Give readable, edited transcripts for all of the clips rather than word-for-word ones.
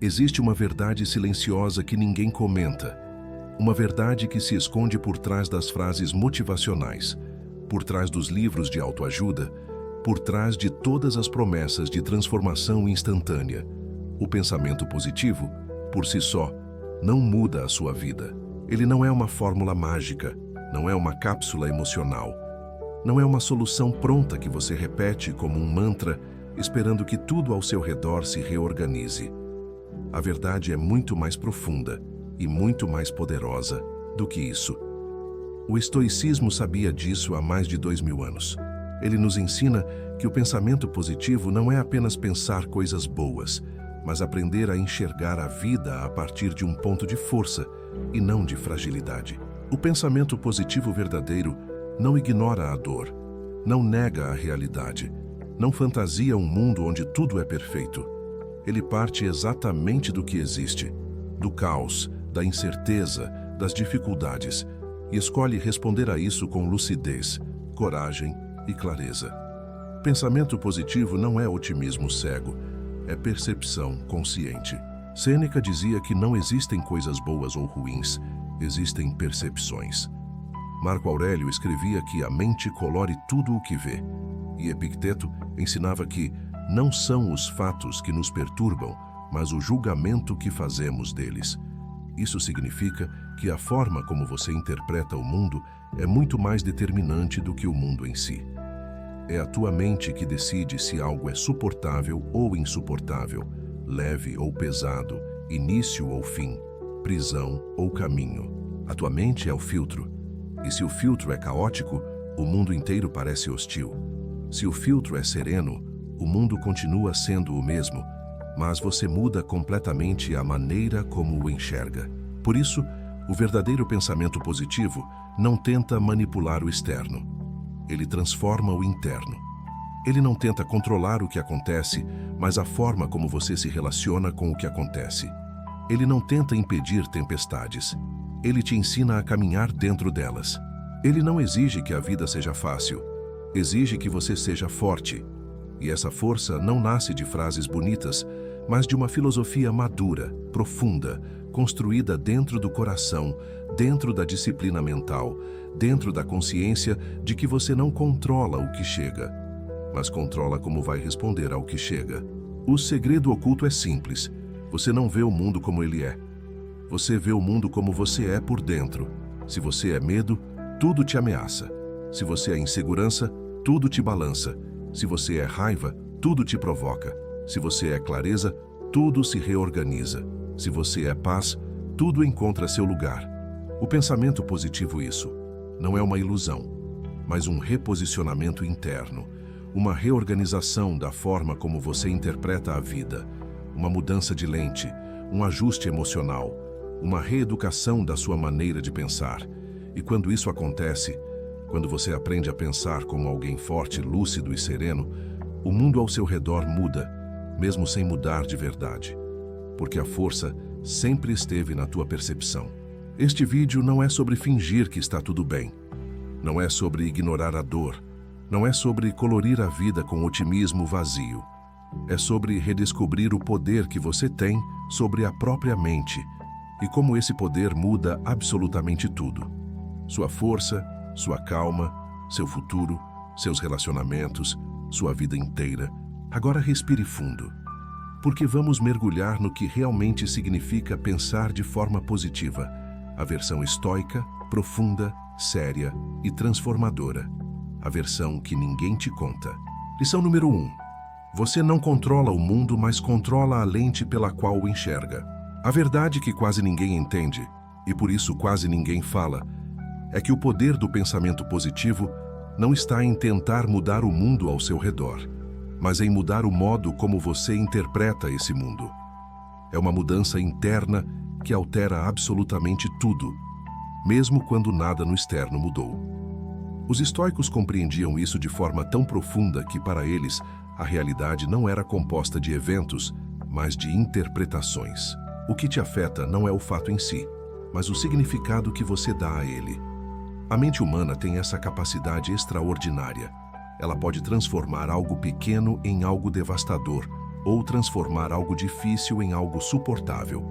Existe uma verdade silenciosa que ninguém comenta. Uma verdade que se esconde por trás das frases motivacionais, por trás dos livros de autoajuda, por trás de todas as promessas de transformação instantânea. O pensamento positivo, por si só, não muda a sua vida. Ele não é uma fórmula mágica, não é uma cápsula emocional, não é uma solução pronta que você repete como um mantra, esperando que tudo ao seu redor se reorganize. A verdade é muito mais profunda e muito mais poderosa do que isso. O estoicismo sabia disso há mais de 2000 anos. Ele nos ensina que o pensamento positivo não é apenas pensar coisas boas, mas aprender a enxergar a vida a partir de um ponto de força e não de fragilidade. O pensamento positivo verdadeiro não ignora a dor, não nega a realidade, não fantasia um mundo onde tudo é perfeito. Ele parte exatamente do que existe, do caos, da incerteza, das dificuldades, e escolhe responder a isso com lucidez, coragem e clareza. Pensamento positivo não é otimismo cego, é percepção consciente. Sêneca dizia que não existem coisas boas ou ruins, existem percepções. Marco Aurélio escrevia que a mente colore tudo o que vê, e Epicteto ensinava que não são os fatos que nos perturbam, mas o julgamento que fazemos deles. Isso significa que a forma como você interpreta o mundo é muito mais determinante do que o mundo em si. É a tua mente que decide se algo é suportável ou insuportável, leve ou pesado, início ou fim, prisão ou caminho. A tua mente é o filtro. E se o filtro é caótico, o mundo inteiro parece hostil. Se o filtro é sereno, o mundo continua sendo o mesmo, mas você muda completamente a maneira como o enxerga. Por isso, o verdadeiro pensamento positivo não tenta manipular o externo. Ele transforma o interno. Ele não tenta controlar o que acontece, mas a forma como você se relaciona com o que acontece. Ele não tenta impedir tempestades. Ele te ensina a caminhar dentro delas. Ele não exige que a vida seja fácil. Exige que você seja forte. E essa força não nasce de frases bonitas, mas de uma filosofia madura, profunda, construída dentro do coração, dentro da disciplina mental, dentro da consciência de que você não controla o que chega, mas controla como vai responder ao que chega. O segredo oculto é simples. Você não vê o mundo como ele é. Você vê o mundo como você é por dentro. Se você é medo, tudo te ameaça. Se você é insegurança, tudo te balança. Se você é raiva, tudo te provoca. Se você é clareza, tudo se reorganiza. Se você é paz, tudo encontra seu lugar. O pensamento positivo isso não é uma ilusão, mas um reposicionamento interno, uma reorganização da forma como você interpreta a vida, uma mudança de lente, um ajuste emocional, uma reeducação da sua maneira de pensar. E quando isso acontece, quando você aprende a pensar como alguém forte, lúcido e sereno, o mundo ao seu redor muda, mesmo sem mudar de verdade, porque a força sempre esteve na tua percepção. Este vídeo não é sobre fingir que está tudo bem, não é sobre ignorar a dor, não é sobre colorir a vida com otimismo vazio. É sobre redescobrir o poder que você tem sobre a própria mente e como esse poder muda absolutamente tudo. Sua força, sua calma, seu futuro, seus relacionamentos, sua vida inteira. Agora respire fundo, porque vamos mergulhar no que realmente significa pensar de forma positiva, a versão estoica, profunda, séria e transformadora, a versão que ninguém te conta. Lição número 1. Você não controla o mundo, mas controla a lente pela qual o enxerga. A verdade que quase ninguém entende, e por isso quase ninguém fala, é que o poder do pensamento positivo não está em tentar mudar o mundo ao seu redor, mas em mudar o modo como você interpreta esse mundo. É uma mudança interna que altera absolutamente tudo, mesmo quando nada no externo mudou. Os estoicos compreendiam isso de forma tão profunda que, para eles, a realidade não era composta de eventos, mas de interpretações. O que te afeta não é o fato em si, mas o significado que você dá a ele. A mente humana tem essa capacidade extraordinária. Ela pode transformar algo pequeno em algo devastador, ou transformar algo difícil em algo suportável.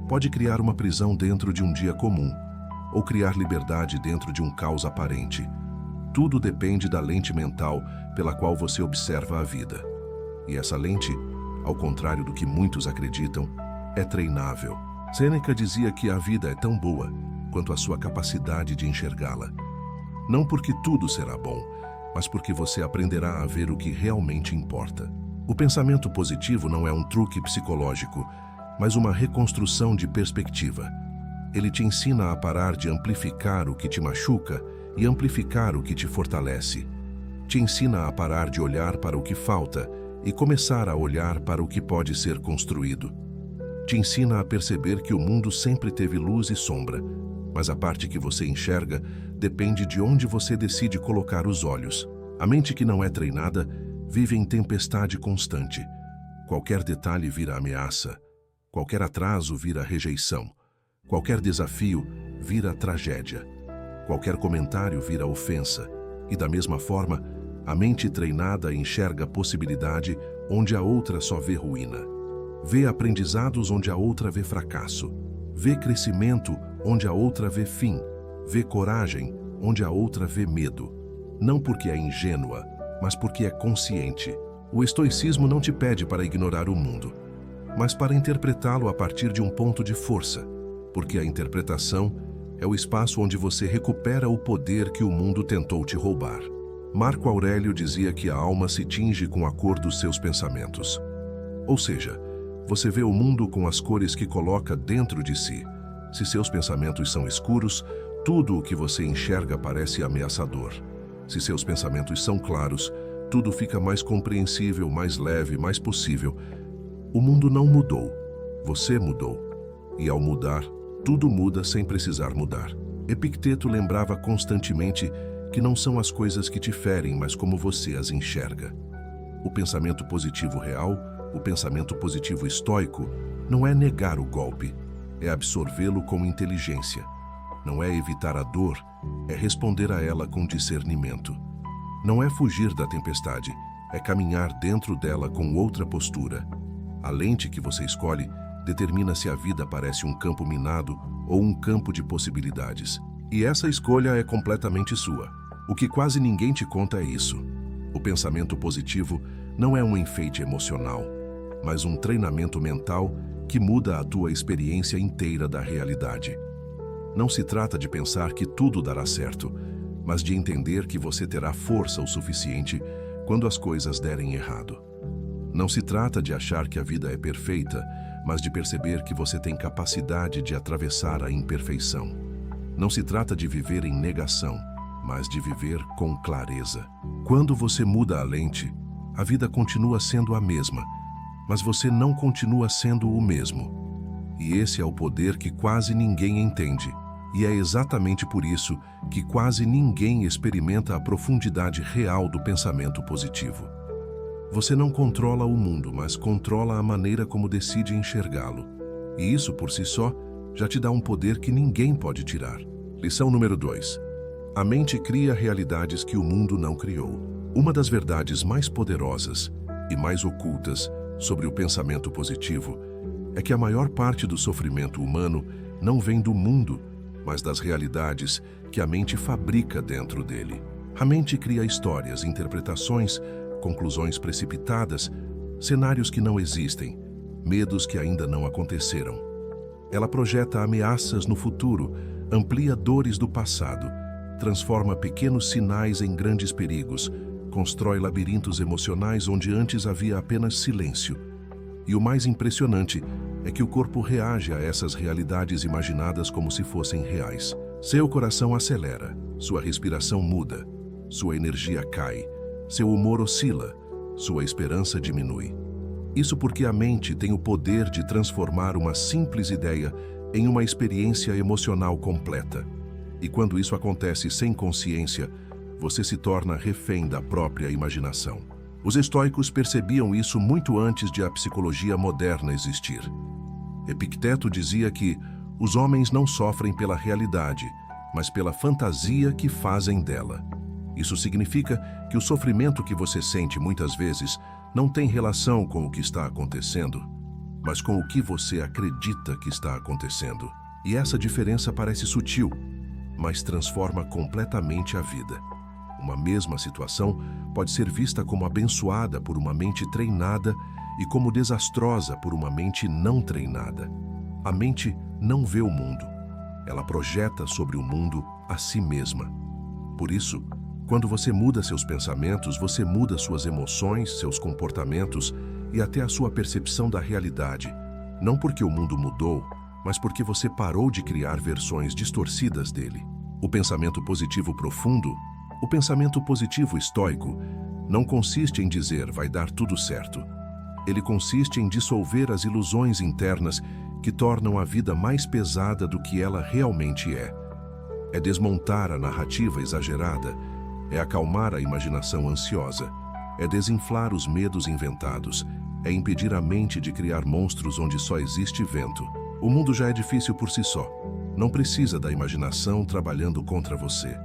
Pode criar uma prisão dentro de um dia comum, ou criar liberdade dentro de um caos aparente. Tudo depende da lente mental pela qual você observa a vida. E essa lente, ao contrário do que muitos acreditam, é treinável. Sêneca dizia que a vida é tão boa quanto a sua capacidade de enxergá-la. Não porque tudo será bom, mas porque você aprenderá a ver o que realmente importa. O pensamento positivo não é um truque psicológico, mas uma reconstrução de perspectiva. Ele te ensina a parar de amplificar o que te machuca e amplificar o que te fortalece. Te ensina a parar de olhar para o que falta e começar a olhar para o que pode ser construído. Te ensina a perceber que o mundo sempre teve luz e sombra, mas a parte que você enxerga depende de onde você decide colocar os olhos. A mente que não é treinada vive em tempestade constante. Qualquer detalhe vira ameaça, qualquer atraso vira rejeição, qualquer desafio vira tragédia, qualquer comentário vira ofensa. E da mesma forma, a mente treinada enxerga possibilidade onde a outra só vê ruína. Vê aprendizados onde a outra vê fracasso. Vê crescimento onde a outra vê fim. Vê coragem onde a outra vê medo. Não porque é ingênua, mas porque é consciente. O estoicismo não te pede para ignorar o mundo, mas para interpretá-lo a partir de um ponto de força, porque a interpretação é o espaço onde você recupera o poder que o mundo tentou te roubar. Marco Aurélio dizia que a alma se tinge com a cor dos seus pensamentos. Ou seja, você vê o mundo com as cores que coloca dentro de si. Se seus pensamentos são escuros, tudo o que você enxerga parece ameaçador. Se seus pensamentos são claros, tudo fica mais compreensível, mais leve, mais possível. O mundo não mudou, você mudou. E ao mudar, tudo muda sem precisar mudar. Epicteto lembrava constantemente que não são as coisas que te ferem, mas como você as enxerga. O pensamento positivo real, o pensamento positivo estoico, não é negar o golpe, é absorvê-lo com inteligência. Não é evitar a dor, é responder a ela com discernimento. Não é fugir da tempestade, é caminhar dentro dela com outra postura. A lente que você escolhe determina se a vida parece um campo minado ou um campo de possibilidades. E essa escolha é completamente sua. O que quase ninguém te conta é isso. O pensamento positivo não é um enfeite emocional, mas um treinamento mental que muda a tua experiência inteira da realidade. Não se trata de pensar que tudo dará certo, mas de entender que você terá força o suficiente quando as coisas derem errado. Não se trata de achar que a vida é perfeita, mas de perceber que você tem capacidade de atravessar a imperfeição. Não se trata de viver em negação, mas de viver com clareza. Quando você muda a lente, a vida continua sendo a mesma, mas você não continua sendo o mesmo. E esse é o poder que quase ninguém entende. E é exatamente por isso que quase ninguém experimenta a profundidade real do pensamento positivo. Você não controla o mundo, mas controla a maneira como decide enxergá-lo. E isso, por si só, já te dá um poder que ninguém pode tirar. Lição número 2. A mente cria realidades que o mundo não criou. Uma das verdades mais poderosas e mais ocultas sobre o pensamento positivo é que a maior parte do sofrimento humano não vem do mundo, mas das realidades que a mente fabrica dentro dele. A mente cria histórias, interpretações, conclusões precipitadas, cenários que não existem, medos que ainda não aconteceram. Ela projeta ameaças no futuro, amplia dores do passado, transforma pequenos sinais em grandes perigos, constrói labirintos emocionais onde antes havia apenas silêncio. E o mais impressionante é que o corpo reage a essas realidades imaginadas como se fossem reais. Seu coração acelera, sua respiração muda, sua energia cai, seu humor oscila, sua esperança diminui. Isso porque a mente tem o poder de transformar uma simples ideia em uma experiência emocional completa. E quando isso acontece sem consciência, você se torna refém da própria imaginação. Os estoicos percebiam isso muito antes de a psicologia moderna existir. Epicteto dizia que os homens não sofrem pela realidade, mas pela fantasia que fazem dela. Isso significa que o sofrimento que você sente muitas vezes não tem relação com o que está acontecendo, mas com o que você acredita que está acontecendo. E essa diferença parece sutil, mas transforma completamente a vida. Uma mesma situação pode ser vista como abençoada por uma mente treinada e como desastrosa por uma mente não treinada. A mente não vê o mundo. Ela projeta sobre o mundo a si mesma. Por isso, quando você muda seus pensamentos, você muda suas emoções, seus comportamentos e até a sua percepção da realidade. Não porque o mundo mudou, mas porque você parou de criar versões distorcidas dele. O pensamento positivo profundo, o pensamento positivo estoico, não consiste em dizer vai dar tudo certo. Ele consiste em dissolver as ilusões internas que tornam a vida mais pesada do que ela realmente é. É desmontar a narrativa exagerada, é acalmar a imaginação ansiosa, é desinflar os medos inventados, é impedir a mente de criar monstros onde só existe vento. O mundo já é difícil por si só. Não precisa da imaginação trabalhando contra você.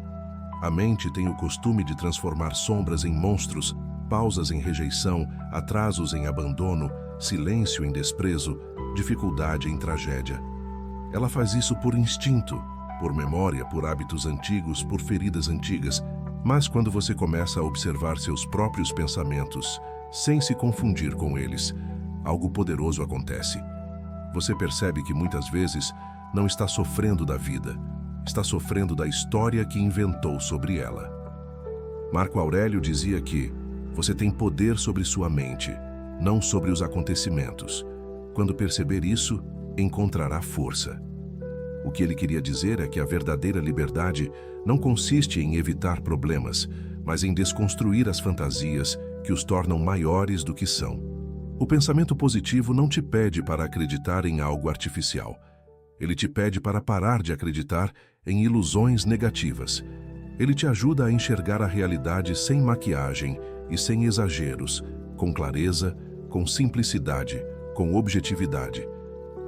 A mente tem o costume de transformar sombras em monstros, pausas em rejeição, atrasos em abandono, silêncio em desprezo, dificuldade em tragédia. Ela faz isso por instinto, por memória, por hábitos antigos, por feridas antigas. Mas quando você começa a observar seus próprios pensamentos, sem se confundir com eles, algo poderoso acontece. Você percebe que muitas vezes não está sofrendo da vida, está sofrendo da história que inventou sobre ela. Marco Aurélio dizia que você tem poder sobre sua mente, não sobre os acontecimentos. Quando perceber isso, encontrará força. O que ele queria dizer é que a verdadeira liberdade não consiste em evitar problemas, mas em desconstruir as fantasias que os tornam maiores do que são. O pensamento positivo não te pede para acreditar em algo artificial. Ele te pede para parar de acreditar em ilusões negativas. Ele te ajuda a enxergar a realidade sem maquiagem e sem exageros, com clareza, com simplicidade, com objetividade.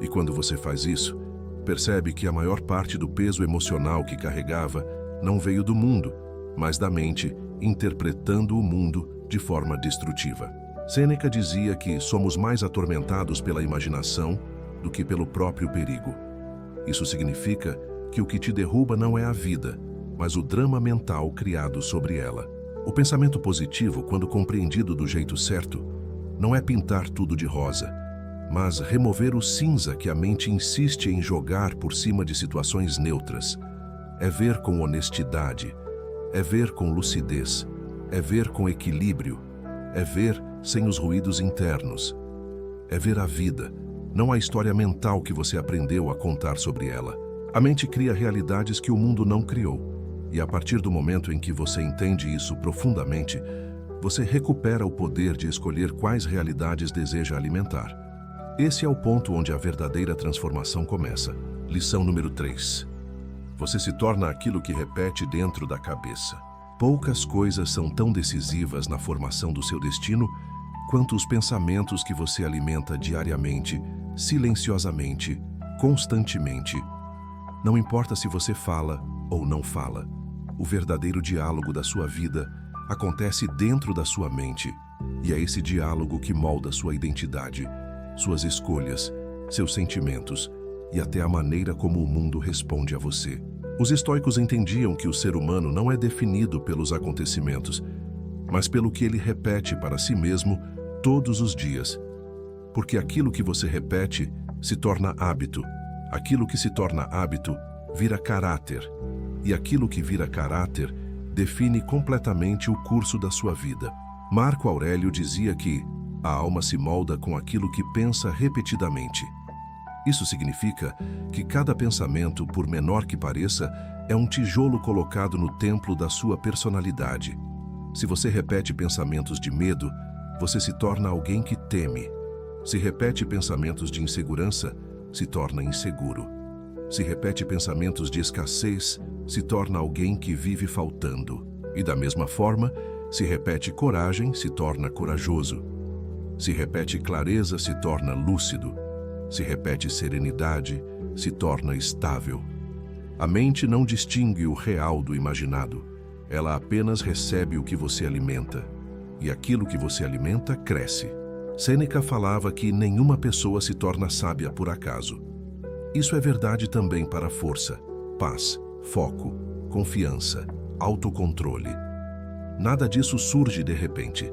E quando você faz isso, percebe que a maior parte do peso emocional que carregava não veio do mundo, mas da mente interpretando o mundo de forma destrutiva. Sêneca dizia que somos mais atormentados pela imaginação do que pelo próprio perigo. Isso significa que o que te derruba não é a vida, mas o drama mental criado sobre ela. O pensamento positivo, quando compreendido do jeito certo, não é pintar tudo de rosa, mas remover o cinza que a mente insiste em jogar por cima de situações neutras. É ver com honestidade, é ver com lucidez, é ver com equilíbrio, é ver sem os ruídos internos. É ver a vida, não a história mental que você aprendeu a contar sobre ela. A mente cria realidades que o mundo não criou, e a partir do momento em que você entende isso profundamente, você recupera o poder de escolher quais realidades deseja alimentar. Esse é o ponto onde a verdadeira transformação começa. Lição número 3. Você se torna aquilo que repete dentro da cabeça. Poucas coisas são tão decisivas na formação do seu destino quanto os pensamentos que você alimenta diariamente, silenciosamente, constantemente. Não importa se você fala ou não fala, o verdadeiro diálogo da sua vida acontece dentro da sua mente, e é esse diálogo que molda sua identidade, suas escolhas, seus sentimentos e até a maneira como o mundo responde a você. Os estoicos entendiam que o ser humano não é definido pelos acontecimentos, mas pelo que ele repete para si mesmo todos os dias. Porque aquilo que você repete se torna hábito, aquilo que se torna hábito vira caráter, e aquilo que vira caráter define completamente o curso da sua vida. Marco Aurélio dizia que a alma se molda com aquilo que pensa repetidamente. Isso significa que cada pensamento, por menor que pareça, é um tijolo colocado no templo da sua personalidade. Se você repete pensamentos de medo, você se torna alguém que teme. Se repete pensamentos de insegurança, se torna inseguro. Se repete pensamentos de escassez, se torna alguém que vive faltando. E da mesma forma, se repete coragem, se torna corajoso. Se repete clareza, se torna lúcido. Se repete serenidade, se torna estável. A mente não distingue o real do imaginado. Ela apenas recebe o que você alimenta. e aquilo que você alimenta cresce. Sêneca falava que nenhuma pessoa se torna sábia por acaso. Isso é verdade também para a força, paz, foco, confiança, autocontrole. Nada disso surge de repente.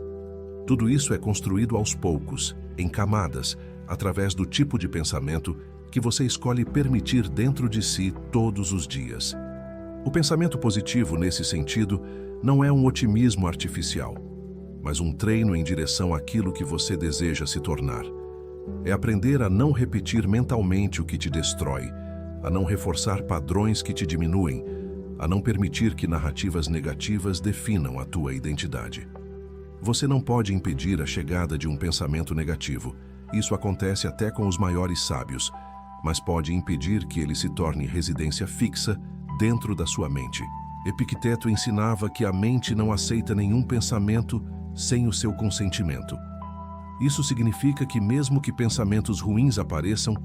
Tudo isso é construído aos poucos, em camadas, através do tipo de pensamento que você escolhe permitir dentro de si todos os dias. O pensamento positivo, nesse sentido, não é um otimismo artificial, mas um treino em direção àquilo que você deseja se tornar. É aprender a não repetir mentalmente o que te destrói, a não reforçar padrões que te diminuem, a não permitir que narrativas negativas definam a tua identidade. Você não pode impedir a chegada de um pensamento negativo. Isso acontece até com os maiores sábios, mas pode impedir que ele se torne residência fixa dentro da sua mente. Epicteto ensinava que a mente não aceita nenhum pensamento sem o seu consentimento. Isso significa que mesmo que pensamentos ruins apareçam,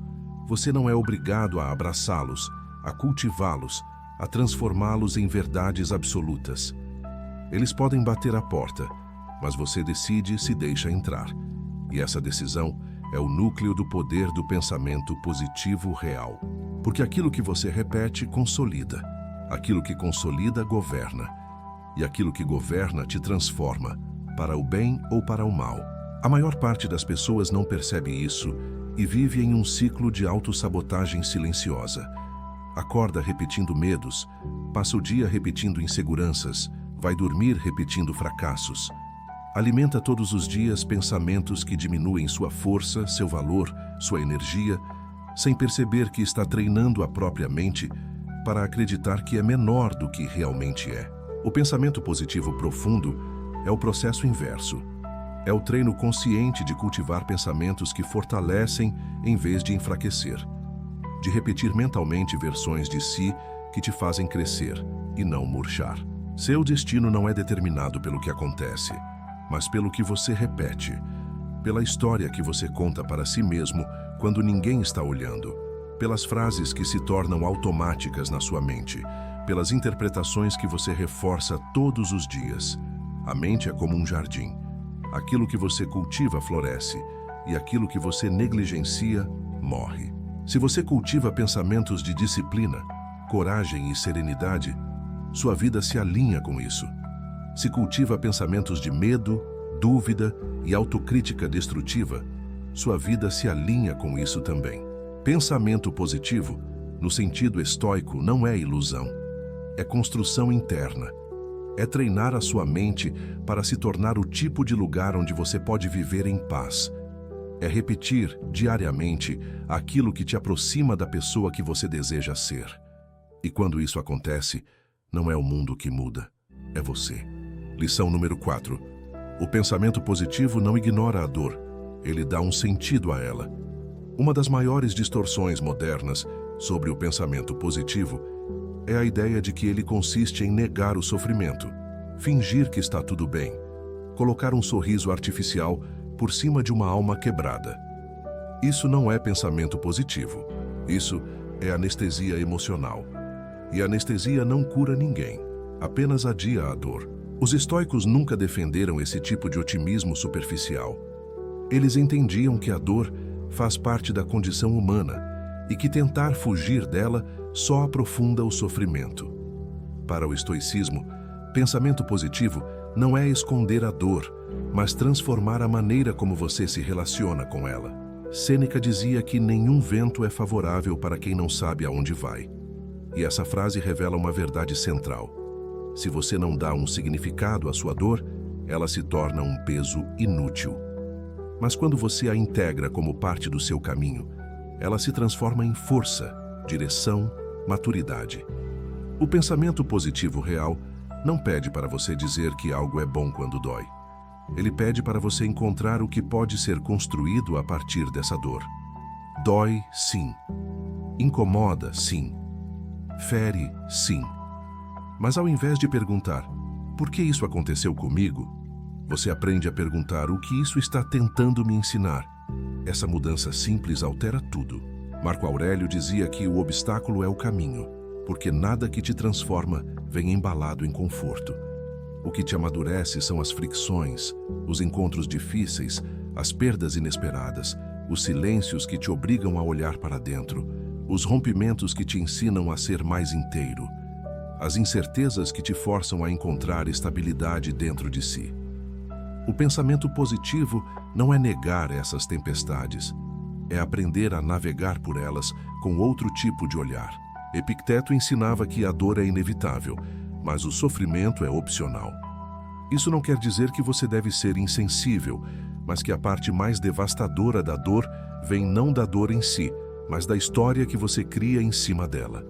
você não é obrigado a abraçá-los, a cultivá-los, a transformá-los em verdades absolutas. Eles podem bater à porta, mas você decide se deixa entrar. E essa decisão é o núcleo do poder do pensamento positivo real. Porque aquilo que você repete consolida, aquilo que consolida governa, e aquilo que governa te transforma, para o bem ou para o mal. A maior parte das pessoas não percebe isso e vive em um ciclo de autossabotagem silenciosa. Acorda repetindo medos, passa o dia repetindo inseguranças, vai dormir repetindo fracassos. Alimenta todos os dias pensamentos que diminuem sua força, seu valor, sua energia, sem perceber que está treinando a própria mente para acreditar que é menor do que realmente é. O pensamento positivo profundo é o processo inverso. É o treino consciente de cultivar pensamentos que fortalecem em vez de enfraquecer. De repetir mentalmente versões de si que te fazem crescer e não murchar. Seu destino não é determinado pelo que acontece, mas pelo que você repete, pela história que você conta para si mesmo quando ninguém está olhando, pelas frases que se tornam automáticas na sua mente, pelas interpretações que você reforça todos os dias. A mente é como um jardim. Aquilo que você cultiva floresce, e aquilo que você negligencia morre. Se você cultiva pensamentos de disciplina, coragem e serenidade, sua vida se alinha com isso. Se cultiva pensamentos de medo, dúvida e autocrítica destrutiva, sua vida se alinha com isso também. Pensamento positivo, no sentido estoico, não é ilusão. É construção interna. É treinar a sua mente para se tornar o tipo de lugar onde você pode viver em paz. É repetir diariamente aquilo que te aproxima da pessoa que você deseja ser. E quando isso acontece, não é o mundo que muda, é você. Lição número 4. O pensamento positivo não ignora a dor, ele dá um sentido a ela. Uma das maiores distorções modernas sobre o pensamento positivo é a ideia de que ele consiste em negar o sofrimento, fingir que está tudo bem, colocar um sorriso artificial por cima de uma alma quebrada. Isso não é pensamento positivo. Isso é anestesia emocional. E a anestesia não cura ninguém, apenas adia a dor. Os estoicos nunca defenderam esse tipo de otimismo superficial. Eles entendiam que a dor faz parte da condição humana e que tentar fugir dela só aprofunda o sofrimento. Para o estoicismo, pensamento positivo não é esconder a dor, mas transformar a maneira como você se relaciona com ela. Sêneca dizia que nenhum vento é favorável para quem não sabe aonde vai. E essa frase revela uma verdade central. Se você não dá um significado à sua dor, ela se torna um peso inútil. Mas quando você a integra como parte do seu caminho, ela se transforma em força, direção, maturidade. O pensamento positivo real não pede para você dizer que algo é bom quando dói. Ele pede para você encontrar o que pode ser construído a partir dessa dor. Dói, sim. Incomoda, sim. Fere, sim. Mas ao invés de perguntar, por que isso aconteceu comigo? Você aprende a perguntar o que isso está tentando me ensinar. Essa mudança simples altera tudo. Marco Aurélio dizia que o obstáculo é o caminho, porque nada que te transforma vem embalado em conforto. O que te amadurece são as fricções, os encontros difíceis, as perdas inesperadas, os silêncios que te obrigam a olhar para dentro, os rompimentos que te ensinam a ser mais inteiro, as incertezas que te forçam a encontrar estabilidade dentro de si. O pensamento positivo não é negar essas tempestades, é aprender a navegar por elas com outro tipo de olhar. Epicteto ensinava que a dor é inevitável, mas o sofrimento é opcional. Isso não quer dizer que você deve ser insensível, mas que a parte mais devastadora da dor vem não da dor em si, mas da história que você cria em cima dela.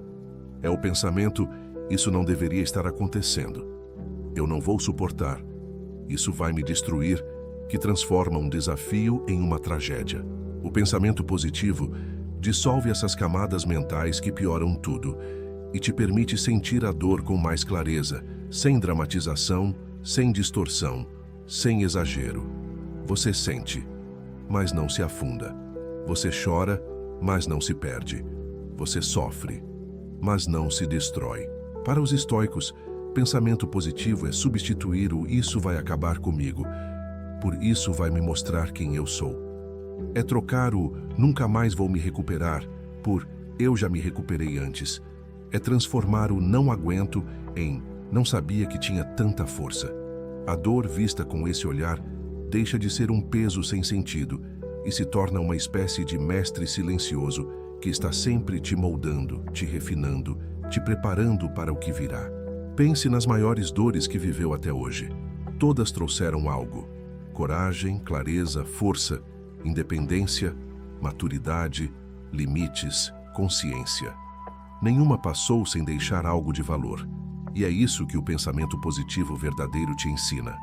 É o pensamento: isso não deveria estar acontecendo. Eu não vou suportar. Isso vai me destruir, que transforma um desafio em uma tragédia. O pensamento positivo dissolve essas camadas mentais que pioram tudo e te permite sentir a dor com mais clareza, sem dramatização, sem distorção, sem exagero. Você sente, mas não se afunda. Você chora, mas não se perde. Você sofre, mas não se destrói. Para os estoicos, pensamento positivo é substituir o "isso vai acabar comigo" por "isso vai me mostrar quem eu sou". É trocar o "nunca mais vou me recuperar" por "eu já me recuperei antes". É transformar o "não aguento" em "não sabia que tinha tanta força". A dor vista com esse olhar deixa de ser um peso sem sentido e se torna uma espécie de mestre silencioso que está sempre te moldando, te refinando, te preparando para o que virá. Pense nas maiores dores que viveu até hoje. Todas trouxeram algo: coragem, clareza, força, independência, maturidade, limites, consciência. Nenhuma passou sem deixar algo de valor. E é isso que o pensamento positivo verdadeiro te ensina.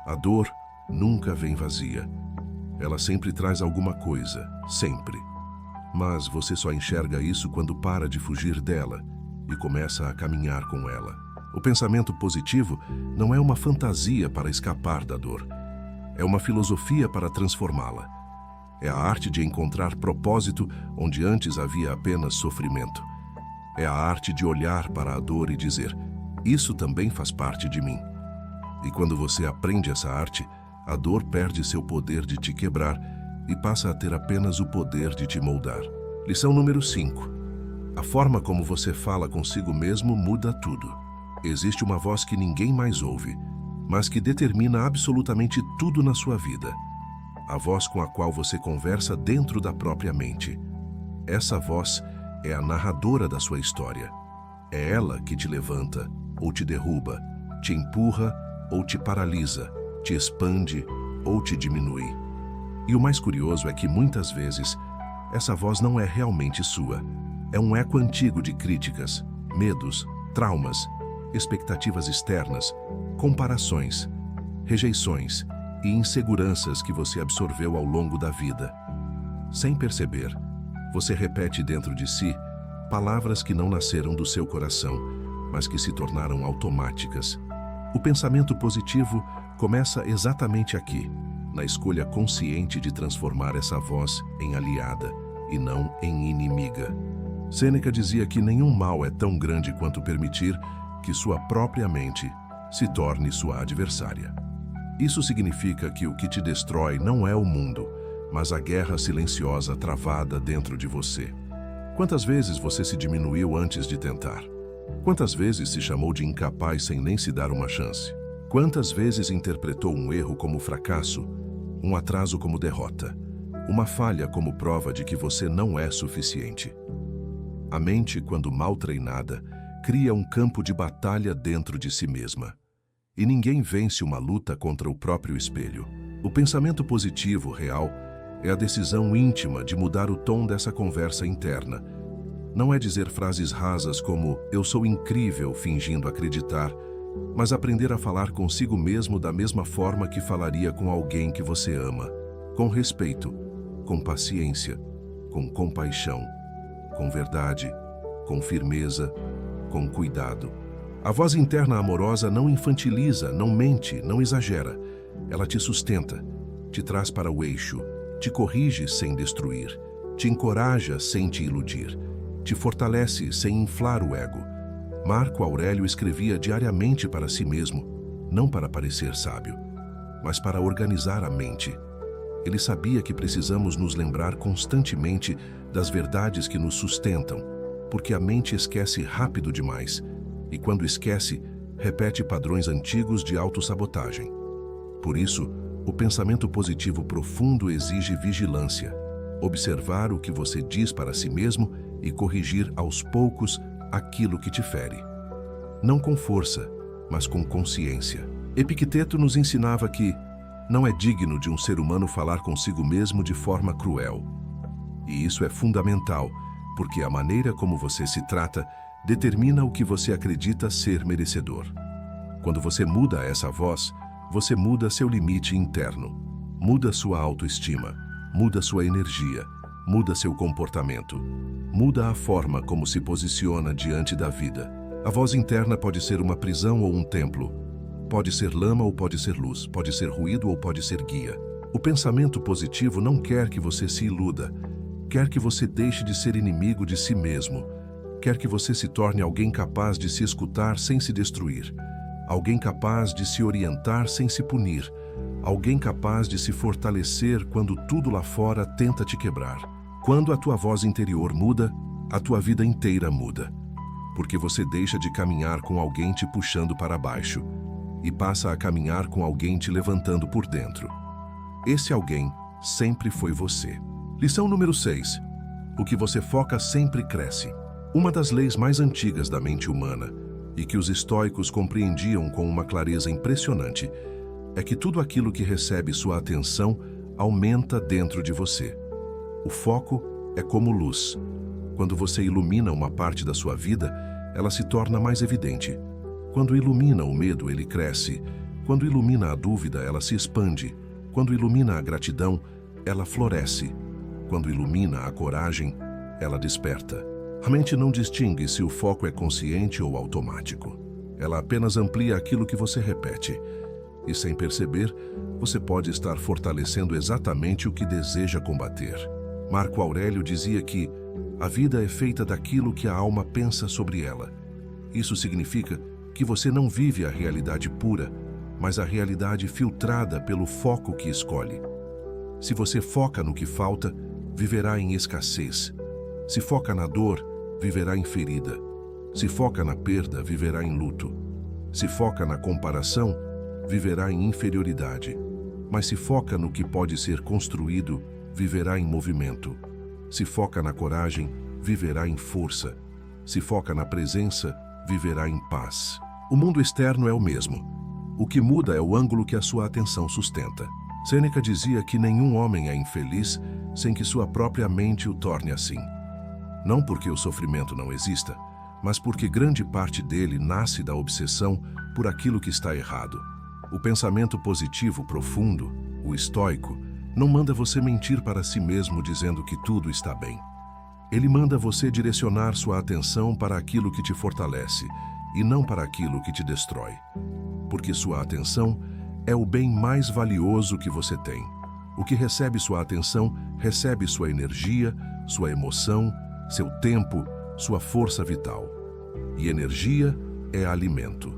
A dor nunca vem vazia. Ela sempre traz alguma coisa, sempre. Mas você só enxerga isso quando para de fugir dela e começa a caminhar com ela. O pensamento positivo não é uma fantasia para escapar da dor. É uma filosofia para transformá-la. É a arte de encontrar propósito onde antes havia apenas sofrimento. É a arte de olhar para a dor e dizer: isso também faz parte de mim. E quando você aprende essa arte, a dor perde seu poder de te quebrar e passa a ter apenas o poder de te moldar. Lição número 5. A forma como você fala consigo mesmo muda tudo. Existe uma voz que ninguém mais ouve, mas que determina absolutamente tudo na sua vida. A voz com a qual você conversa dentro da própria mente. Essa voz é a narradora da sua história. É ela que te levanta ou te derruba, te empurra ou te paralisa, te expande ou te diminui. E o mais curioso é que muitas vezes essa voz não é realmente sua. É um eco antigo de críticas, medos, traumas, expectativas externas, comparações, rejeições e inseguranças que você absorveu ao longo da vida. Sem perceber, você repete dentro de si palavras que não nasceram do seu coração, mas que se tornaram automáticas. O pensamento positivo começa exatamente aqui, na escolha consciente de transformar essa voz em aliada e não em inimiga. Sêneca dizia que nenhum mal é tão grande quanto permitir que sua própria mente se torne sua adversária. Isso significa que o que te destrói não é o mundo, mas a guerra silenciosa travada dentro de você. Quantas vezes você se diminuiu antes de tentar? Quantas vezes se chamou de incapaz sem nem se dar uma chance? Quantas vezes interpretou um erro como fracasso, um atraso como derrota, uma falha como prova de que você não é suficiente? A mente, quando mal treinada, cria um campo de batalha dentro de si mesma. E ninguém vence uma luta contra o próprio espelho. O pensamento positivo real é a decisão íntima de mudar o tom dessa conversa interna. Não é dizer frases rasas como "eu sou incrível" fingindo acreditar, mas aprender a falar consigo mesmo da mesma forma que falaria com alguém que você ama. Com respeito, com paciência, com compaixão, com verdade, com firmeza, com cuidado. A voz interna amorosa não infantiliza, não mente, não exagera. Ela te sustenta, te traz para o eixo, te corrige sem destruir, te encoraja sem te iludir, te fortalece sem inflar o ego. Marco Aurélio escrevia diariamente para si mesmo: não para parecer sábio, mas para organizar a mente. Ele sabia que precisamos nos lembrar constantemente das verdades que nos sustentam, porque a mente esquece rápido demais, e quando esquece, repete padrões antigos de autossabotagem. Por isso, o pensamento positivo profundo exige vigilância, observar o que você diz para si mesmo e corrigir aos poucos aquilo que te fere. Não com força, mas com consciência. Epicteto nos ensinava que não é digno de um ser humano falar consigo mesmo de forma cruel. E isso é fundamental, porque a maneira como você se trata determina o que você acredita ser merecedor. Quando você muda essa voz, você muda seu limite interno, muda sua autoestima, muda sua energia, muda seu comportamento, muda a forma como se posiciona diante da vida. A voz interna pode ser uma prisão ou um templo, pode ser lama ou pode ser luz, pode ser ruído ou pode ser guia. O pensamento positivo não quer que você se iluda, quer que você deixe de ser inimigo de si mesmo, quer que você se torne alguém capaz de se escutar sem se destruir, alguém capaz de se orientar sem se punir, alguém capaz de se fortalecer quando tudo lá fora tenta te quebrar. Quando a tua voz interior muda, a tua vida inteira muda, porque você deixa de caminhar com alguém te puxando para baixo e passa a caminhar com alguém te levantando por dentro. Esse alguém sempre foi você. Lição número 6. O que você foca sempre cresce. Uma das leis mais antigas da mente humana, e que os estoicos compreendiam com uma clareza impressionante, é que tudo aquilo que recebe sua atenção aumenta dentro de você. O foco é como luz. Quando você ilumina uma parte da sua vida, ela se torna mais evidente. Quando ilumina o medo, ele cresce. Quando ilumina a dúvida, ela se expande. Quando ilumina a gratidão, ela floresce. Quando ilumina a coragem, ela desperta. A mente não distingue se o foco é consciente ou automático. Ela apenas amplia aquilo que você repete. E sem perceber, você pode estar fortalecendo exatamente o que deseja combater. Marco Aurélio dizia que a vida é feita daquilo que a alma pensa sobre ela. Isso significa que você não vive a realidade pura, mas a realidade filtrada pelo foco que escolhe. Se você foca no que falta, viverá em escassez. Se foca na dor, viverá em ferida. Se foca na perda, viverá em luto. Se foca na comparação, viverá em inferioridade. Mas se foca no que pode ser construído, viverá em movimento. Se foca na coragem, viverá em força. Se foca na presença, viverá em paz. O mundo externo é o mesmo. O que muda é o ângulo que a sua atenção sustenta. Sêneca dizia que nenhum homem é infeliz sem que sua própria mente o torne assim. Não porque o sofrimento não exista, mas porque grande parte dele nasce da obsessão por aquilo que está errado. O pensamento positivo profundo, o estoico, não manda você mentir para si mesmo dizendo que tudo está bem. Ele manda você direcionar sua atenção para aquilo que te fortalece e não para aquilo que te destrói. Porque sua atenção é o bem mais valioso que você tem. O que recebe sua atenção, recebe sua energia, sua emoção, seu tempo, sua força vital. E energia é alimento.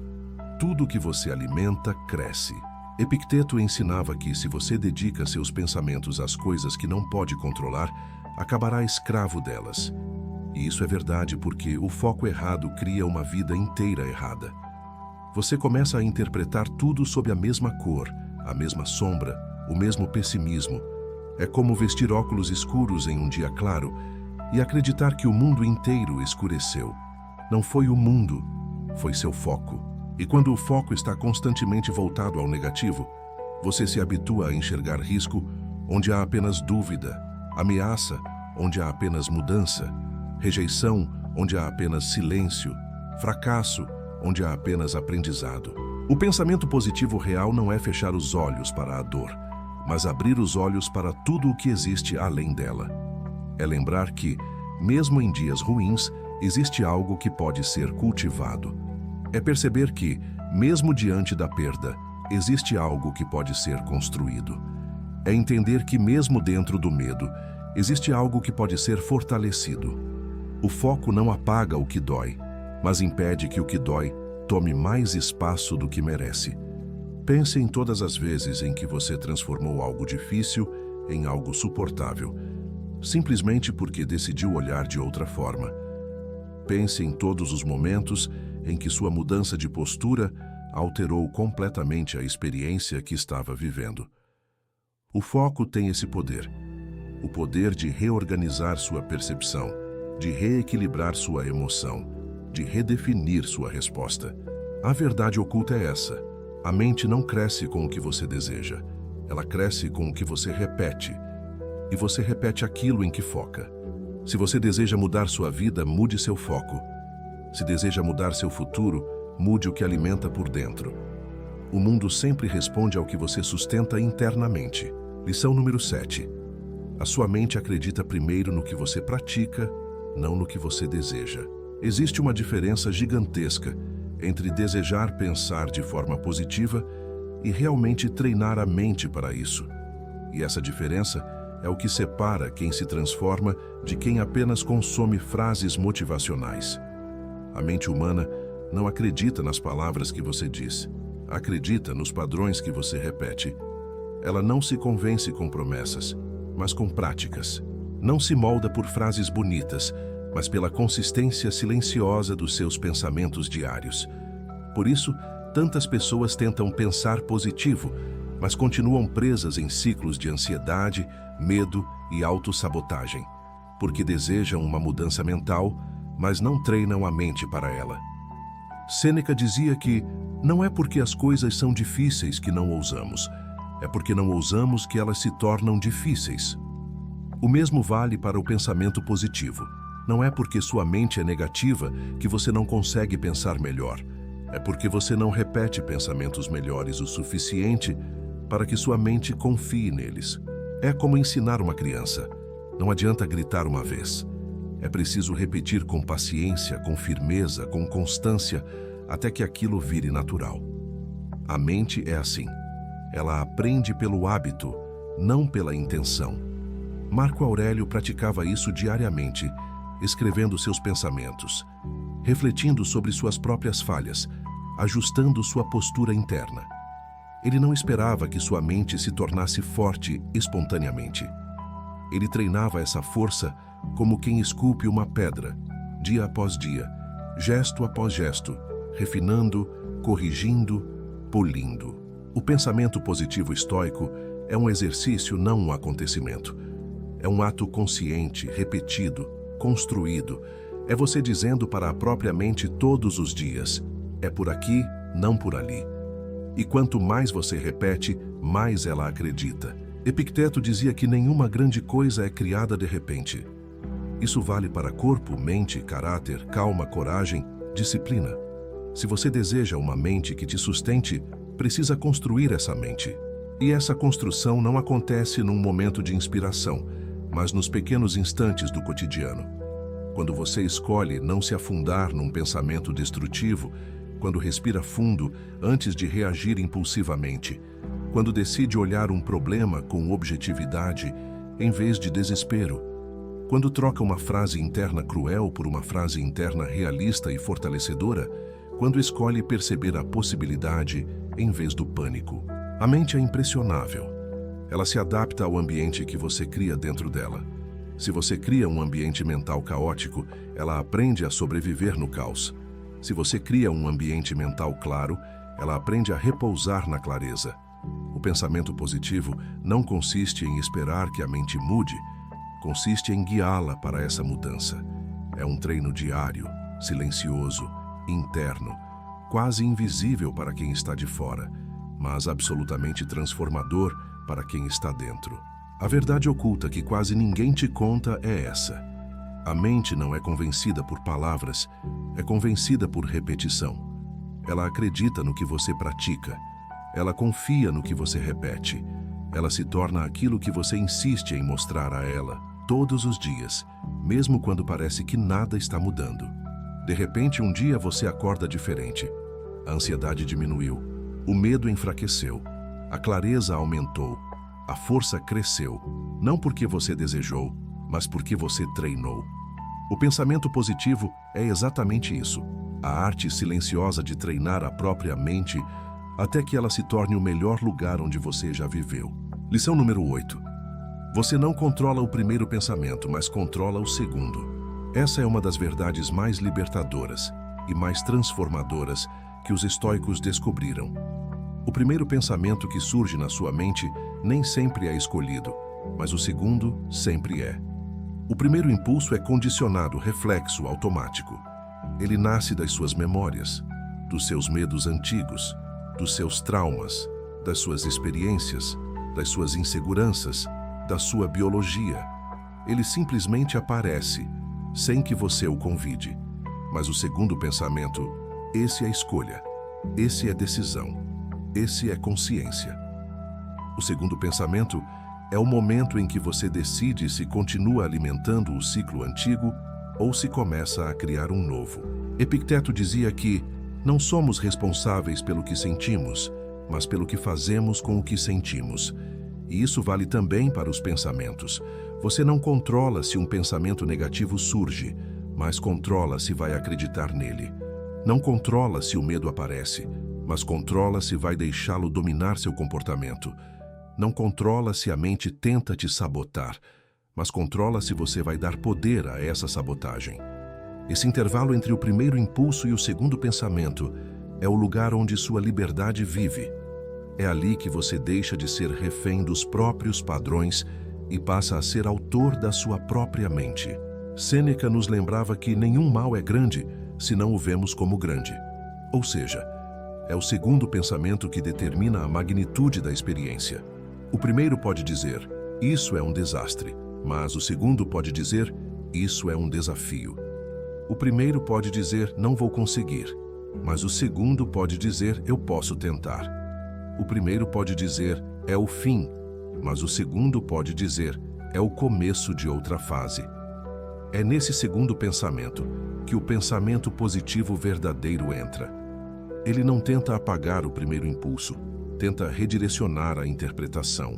Tudo que você alimenta, cresce. Epicteto ensinava que se você dedica seus pensamentos às coisas que não pode controlar, acabará escravo delas. E isso é verdade porque o foco errado cria uma vida inteira errada. Você começa a interpretar tudo sob a mesma cor, a mesma sombra, o mesmo pessimismo. É como vestir óculos escuros em um dia claro e acreditar que o mundo inteiro escureceu. Não foi o mundo, foi seu foco. E quando o foco está constantemente voltado ao negativo, você se habitua a enxergar risco onde há apenas dúvida, ameaça onde há apenas mudança, rejeição onde há apenas silêncio, fracasso onde há apenas aprendizado. O pensamento positivo real não é fechar os olhos para a dor, mas abrir os olhos para tudo o que existe além dela. É lembrar que, mesmo em dias ruins, existe algo que pode ser cultivado. É perceber que, mesmo diante da perda, existe algo que pode ser construído. É entender que, mesmo dentro do medo, existe algo que pode ser fortalecido. O foco não apaga o que dói, mas impede que o que dói tome mais espaço do que merece. Pense em todas as vezes em que você transformou algo difícil em algo suportável, simplesmente porque decidiu olhar de outra forma. Pense em todos os momentos em que sua mudança de postura alterou completamente a experiência que estava vivendo. O foco tem esse poder. O poder de reorganizar sua percepção, de reequilibrar sua emoção, de redefinir sua resposta. A verdade oculta é essa. A mente não cresce com o que você deseja. Ela cresce com o que você repete. E você repete aquilo em que foca. Se você deseja mudar sua vida, mude seu foco. Se deseja mudar seu futuro, mude o que alimenta por dentro. O mundo sempre responde ao que você sustenta internamente. Lição número 7. A sua mente acredita primeiro no que você pratica, não no que você deseja. Existe uma diferença gigantesca entre desejar pensar de forma positiva e realmente treinar a mente para isso. E essa diferença é o que separa quem se transforma de quem apenas consome frases motivacionais. A mente humana não acredita nas palavras que você diz, acredita nos padrões que você repete. Ela não se convence com promessas, mas com práticas. Não se molda por frases bonitas, mas pela consistência silenciosa dos seus pensamentos diários. Por isso, tantas pessoas tentam pensar positivo, mas continuam presas em ciclos de ansiedade, medo e autossabotagem, porque desejam uma mudança mental, mas não treinam a mente para ela. Sêneca dizia que não é porque as coisas são difíceis que não ousamos, é porque não ousamos que elas se tornam difíceis. O mesmo vale para o pensamento positivo. Não é porque sua mente é negativa que você não consegue pensar melhor. É porque você não repete pensamentos melhores o suficiente para que sua mente confie neles. É como ensinar uma criança. Não adianta gritar uma vez. É preciso repetir com paciência, com firmeza, com constância, até que aquilo vire natural. A mente é assim. Ela aprende pelo hábito, não pela intenção. Marco Aurélio praticava isso diariamente, escrevendo seus pensamentos, refletindo sobre suas próprias falhas, ajustando sua postura interna. Ele não esperava que sua mente se tornasse forte espontaneamente. Ele treinava essa força como quem esculpe uma pedra, dia após dia, gesto após gesto, refinando, corrigindo, polindo. O pensamento positivo estoico é um exercício, não um acontecimento. É um ato consciente, repetido, construído. É você dizendo para a própria mente todos os dias: é por aqui, não por ali. E quanto mais você repete, mais ela acredita. Epicteto dizia que nenhuma grande coisa é criada de repente. Isso vale para corpo, mente, caráter, calma, coragem, disciplina. Se você deseja uma mente que te sustente, precisa construir essa mente. E essa construção não acontece num momento de inspiração, mas nos pequenos instantes do cotidiano. Quando você escolhe não se afundar num pensamento destrutivo, quando respira fundo antes de reagir impulsivamente, quando decide olhar um problema com objetividade em vez de desespero, quando troca uma frase interna cruel por uma frase interna realista e fortalecedora, quando escolhe perceber a possibilidade em vez do pânico. A mente é impressionável. Ela se adapta ao ambiente que você cria dentro dela. Se você cria um ambiente mental caótico, ela aprende a sobreviver no caos. Se você cria um ambiente mental claro, ela aprende a repousar na clareza. O pensamento positivo não consiste em esperar que a mente mude, consiste em guiá-la para essa mudança. É um treino diário, silencioso, interno, quase invisível para quem está de fora, mas absolutamente transformador para quem está dentro. A verdade oculta que quase ninguém te conta é essa. A mente não é convencida por palavras, é convencida por repetição. Ela acredita no que você pratica. Ela confia no que você repete. Ela se torna aquilo que você insiste em mostrar a ela todos os dias, mesmo quando parece que nada está mudando. De repente, um dia você acorda diferente. A ansiedade diminuiu, o medo enfraqueceu, a clareza aumentou, a força cresceu, não porque você desejou, mas porque você treinou. O pensamento positivo é exatamente isso, a arte silenciosa de treinar a própria mente até que ela se torne o melhor lugar onde você já viveu. Lição número 8. Você não controla o primeiro pensamento, mas controla o segundo. Essa é uma das verdades mais libertadoras e mais transformadoras que os estoicos descobriram. O primeiro pensamento que surge na sua mente nem sempre é escolhido, mas o segundo sempre é. O primeiro impulso é condicionado, reflexo, automático. Ele nasce das suas memórias, dos seus medos antigos, dos seus traumas, das suas experiências, das suas inseguranças, da sua biologia. Ele simplesmente aparece, sem que você o convide. Mas o segundo pensamento, esse é escolha, esse é decisão, esse é consciência. O segundo pensamento é o momento em que você decide se continua alimentando o ciclo antigo ou se começa a criar um novo. Epicteto dizia que não somos responsáveis pelo que sentimos, mas pelo que fazemos com o que sentimos. E isso vale também para os pensamentos. Você não controla se um pensamento negativo surge, mas controla se vai acreditar nele. Não controla se o medo aparece, mas controla se vai deixá-lo dominar seu comportamento. Não controla se a mente tenta te sabotar, mas controla se você vai dar poder a essa sabotagem. Esse intervalo entre o primeiro impulso e o segundo pensamento é o lugar onde sua liberdade vive. É ali que você deixa de ser refém dos próprios padrões e passa a ser autor da sua própria mente. Sêneca nos lembrava que nenhum mal é grande se não o vemos como grande. Ou seja, é o segundo pensamento que determina a magnitude da experiência. O primeiro pode dizer, isso é um desastre, mas o segundo pode dizer, isso é um desafio. O primeiro pode dizer, não vou conseguir, mas o segundo pode dizer, eu posso tentar. O primeiro pode dizer, é o fim, mas o segundo pode dizer, é o começo de outra fase. É nesse segundo pensamento que o pensamento positivo verdadeiro entra. Ele não tenta apagar o primeiro impulso, tenta redirecionar a interpretação.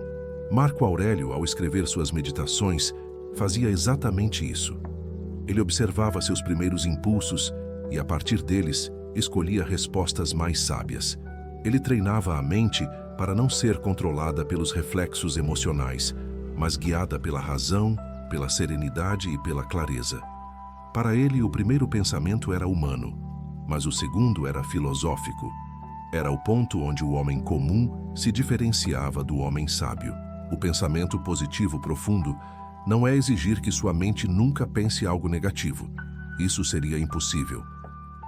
Marco Aurélio, ao escrever suas meditações, fazia exatamente isso. Ele observava seus primeiros impulsos e, a partir deles, escolhia respostas mais sábias. Ele treinava a mente para não ser controlada pelos reflexos emocionais, mas guiada pela razão, pela serenidade e pela clareza. Para ele, o primeiro pensamento era humano, mas o segundo era filosófico. Era o ponto onde o homem comum se diferenciava do homem sábio. O pensamento positivo profundo não é exigir que sua mente nunca pense algo negativo. Isso seria impossível.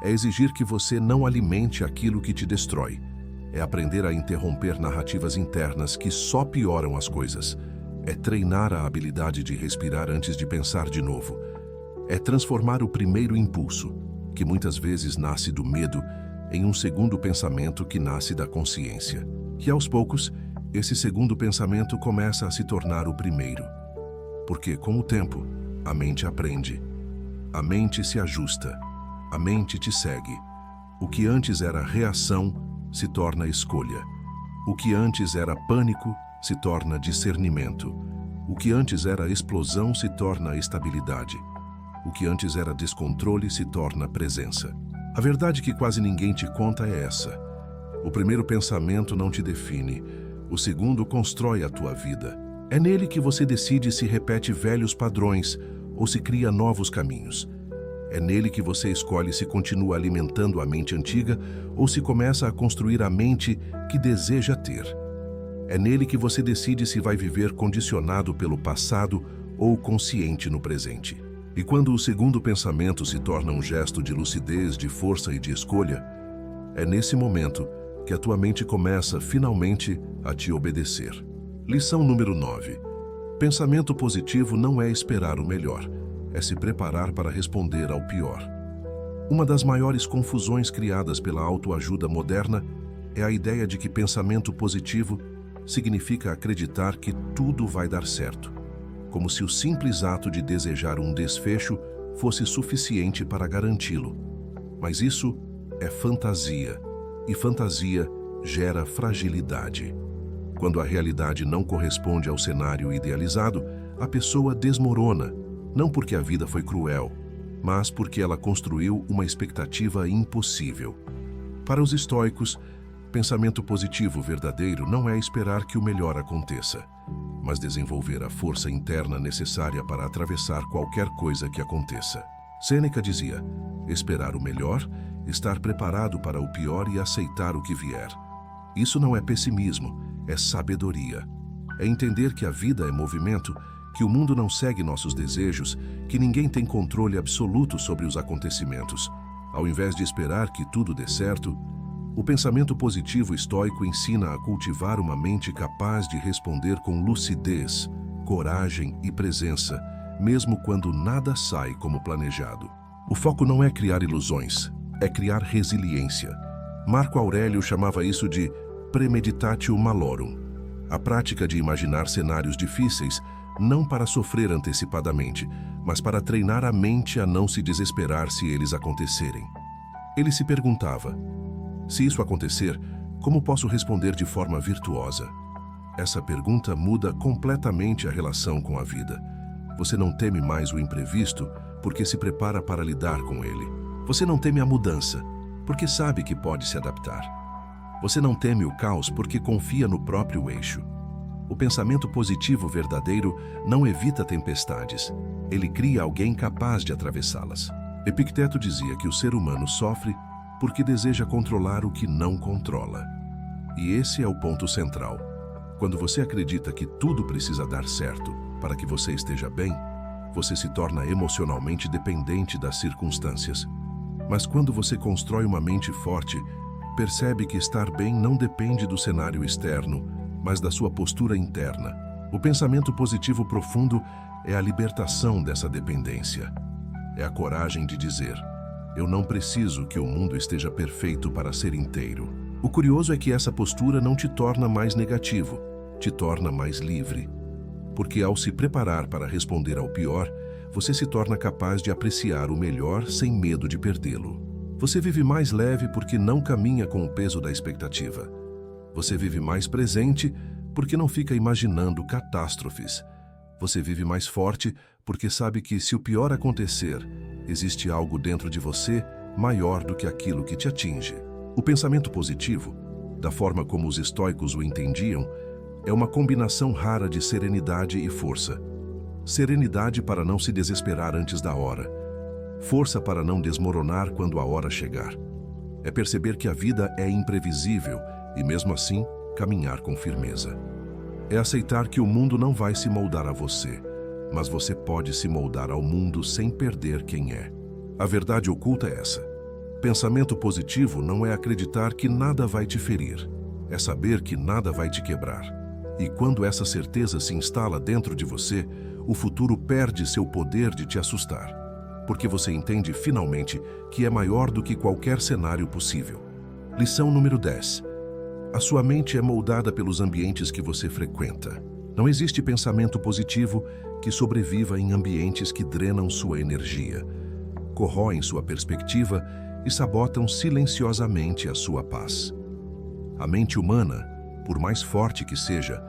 É exigir que você não alimente aquilo que te destrói. É aprender a interromper narrativas internas que só pioram as coisas. É treinar a habilidade de respirar antes de pensar de novo. É transformar o primeiro impulso, que muitas vezes nasce do medo, em um segundo pensamento que nasce da consciência. E aos poucos, esse segundo pensamento começa a se tornar o primeiro. Porque, com o tempo, a mente aprende. A mente se ajusta. A mente te segue. O que antes era reação se torna escolha. O que antes era pânico se torna discernimento. O que antes era explosão se torna estabilidade. O que antes era descontrole se torna presença. A verdade que quase ninguém te conta é essa. O primeiro pensamento não te define. O segundo constrói a tua vida. É nele que você decide se repete velhos padrões ou se cria novos caminhos. É nele que você escolhe se continua alimentando a mente antiga ou se começa a construir a mente que deseja ter. É nele que você decide se vai viver condicionado pelo passado ou consciente no presente. E quando o segundo pensamento se torna um gesto de lucidez, de força e de escolha, é nesse momento que a tua mente começa finalmente a te obedecer. Lição número 9. Pensamento positivo não é esperar o melhor, é se preparar para responder ao pior. Uma das maiores confusões criadas pela autoajuda moderna é a ideia de que pensamento positivo significa acreditar que tudo vai dar certo, como se o simples ato de desejar um desfecho fosse suficiente para garanti-lo. Mas isso é fantasia, e fantasia gera fragilidade. Quando a realidade não corresponde ao cenário idealizado, a pessoa desmorona, não porque a vida foi cruel, mas porque ela construiu uma expectativa impossível. Para os estoicos, Pensamento positivo verdadeiro não é esperar que o melhor aconteça, mas desenvolver a força interna necessária para atravessar qualquer coisa que aconteça. Sêneca dizia: esperar o melhor, estar preparado para o pior e aceitar o que vier. Isso não é pessimismo, é sabedoria. É entender que a vida é movimento, que o mundo não segue nossos desejos, que ninguém tem controle absoluto sobre os acontecimentos. Ao invés de esperar que tudo dê certo, o pensamento positivo estoico ensina a cultivar uma mente capaz de responder com lucidez, coragem e presença, mesmo quando nada sai como planejado. O foco não é criar ilusões, é criar resiliência. Marco Aurélio chamava isso de premeditatio malorum, a prática de imaginar cenários difíceis não para sofrer antecipadamente, mas para treinar a mente a não se desesperar se eles acontecerem. Ele se perguntava: se isso acontecer, como posso responder de forma virtuosa? Essa pergunta muda completamente a relação com a vida. Você não teme mais o imprevisto porque se prepara para lidar com ele. Você não teme a mudança porque sabe que pode se adaptar. Você não teme o caos porque confia no próprio eixo. O pensamento positivo verdadeiro não evita tempestades. Ele cria alguém capaz de atravessá-las. Epicteto dizia que o ser humano sofre porque deseja controlar o que não controla. E esse é o ponto central. Quando você acredita que tudo precisa dar certo para que você esteja bem, você se torna emocionalmente dependente das circunstâncias. Mas quando você constrói uma mente forte, percebe que estar bem não depende do cenário externo, mas da sua postura interna. O pensamento positivo profundo é a libertação dessa dependência. É a coragem de dizer: eu não preciso que o mundo esteja perfeito para ser inteiro. O curioso é que essa postura não te torna mais negativo, te torna mais livre. Porque ao se preparar para responder ao pior, você se torna capaz de apreciar o melhor sem medo de perdê-lo. Você vive mais leve porque não caminha com o peso da expectativa. Você vive mais presente porque não fica imaginando catástrofes. Você vive mais forte porque sabe que, se o pior acontecer, existe algo dentro de você maior do que aquilo que te atinge. O pensamento positivo, da forma como os estoicos o entendiam, é uma combinação rara de serenidade e força. Serenidade para não se desesperar antes da hora. Força para não desmoronar quando a hora chegar. É perceber que a vida é imprevisível e, mesmo assim, caminhar com firmeza. É aceitar que o mundo não vai se moldar a você, mas você pode se moldar ao mundo sem perder quem é. A verdade oculta é essa. Pensamento positivo não é acreditar que nada vai te ferir, é saber que nada vai te quebrar. E quando essa certeza se instala dentro de você, o futuro perde seu poder de te assustar, porque você entende finalmente que é maior do que qualquer cenário possível. Lição número 10. A sua mente é moldada pelos ambientes que você frequenta. Não existe pensamento positivo que sobreviva em ambientes que drenam sua energia, corroem sua perspectiva e sabotam silenciosamente a sua paz. A mente humana, por mais forte que seja,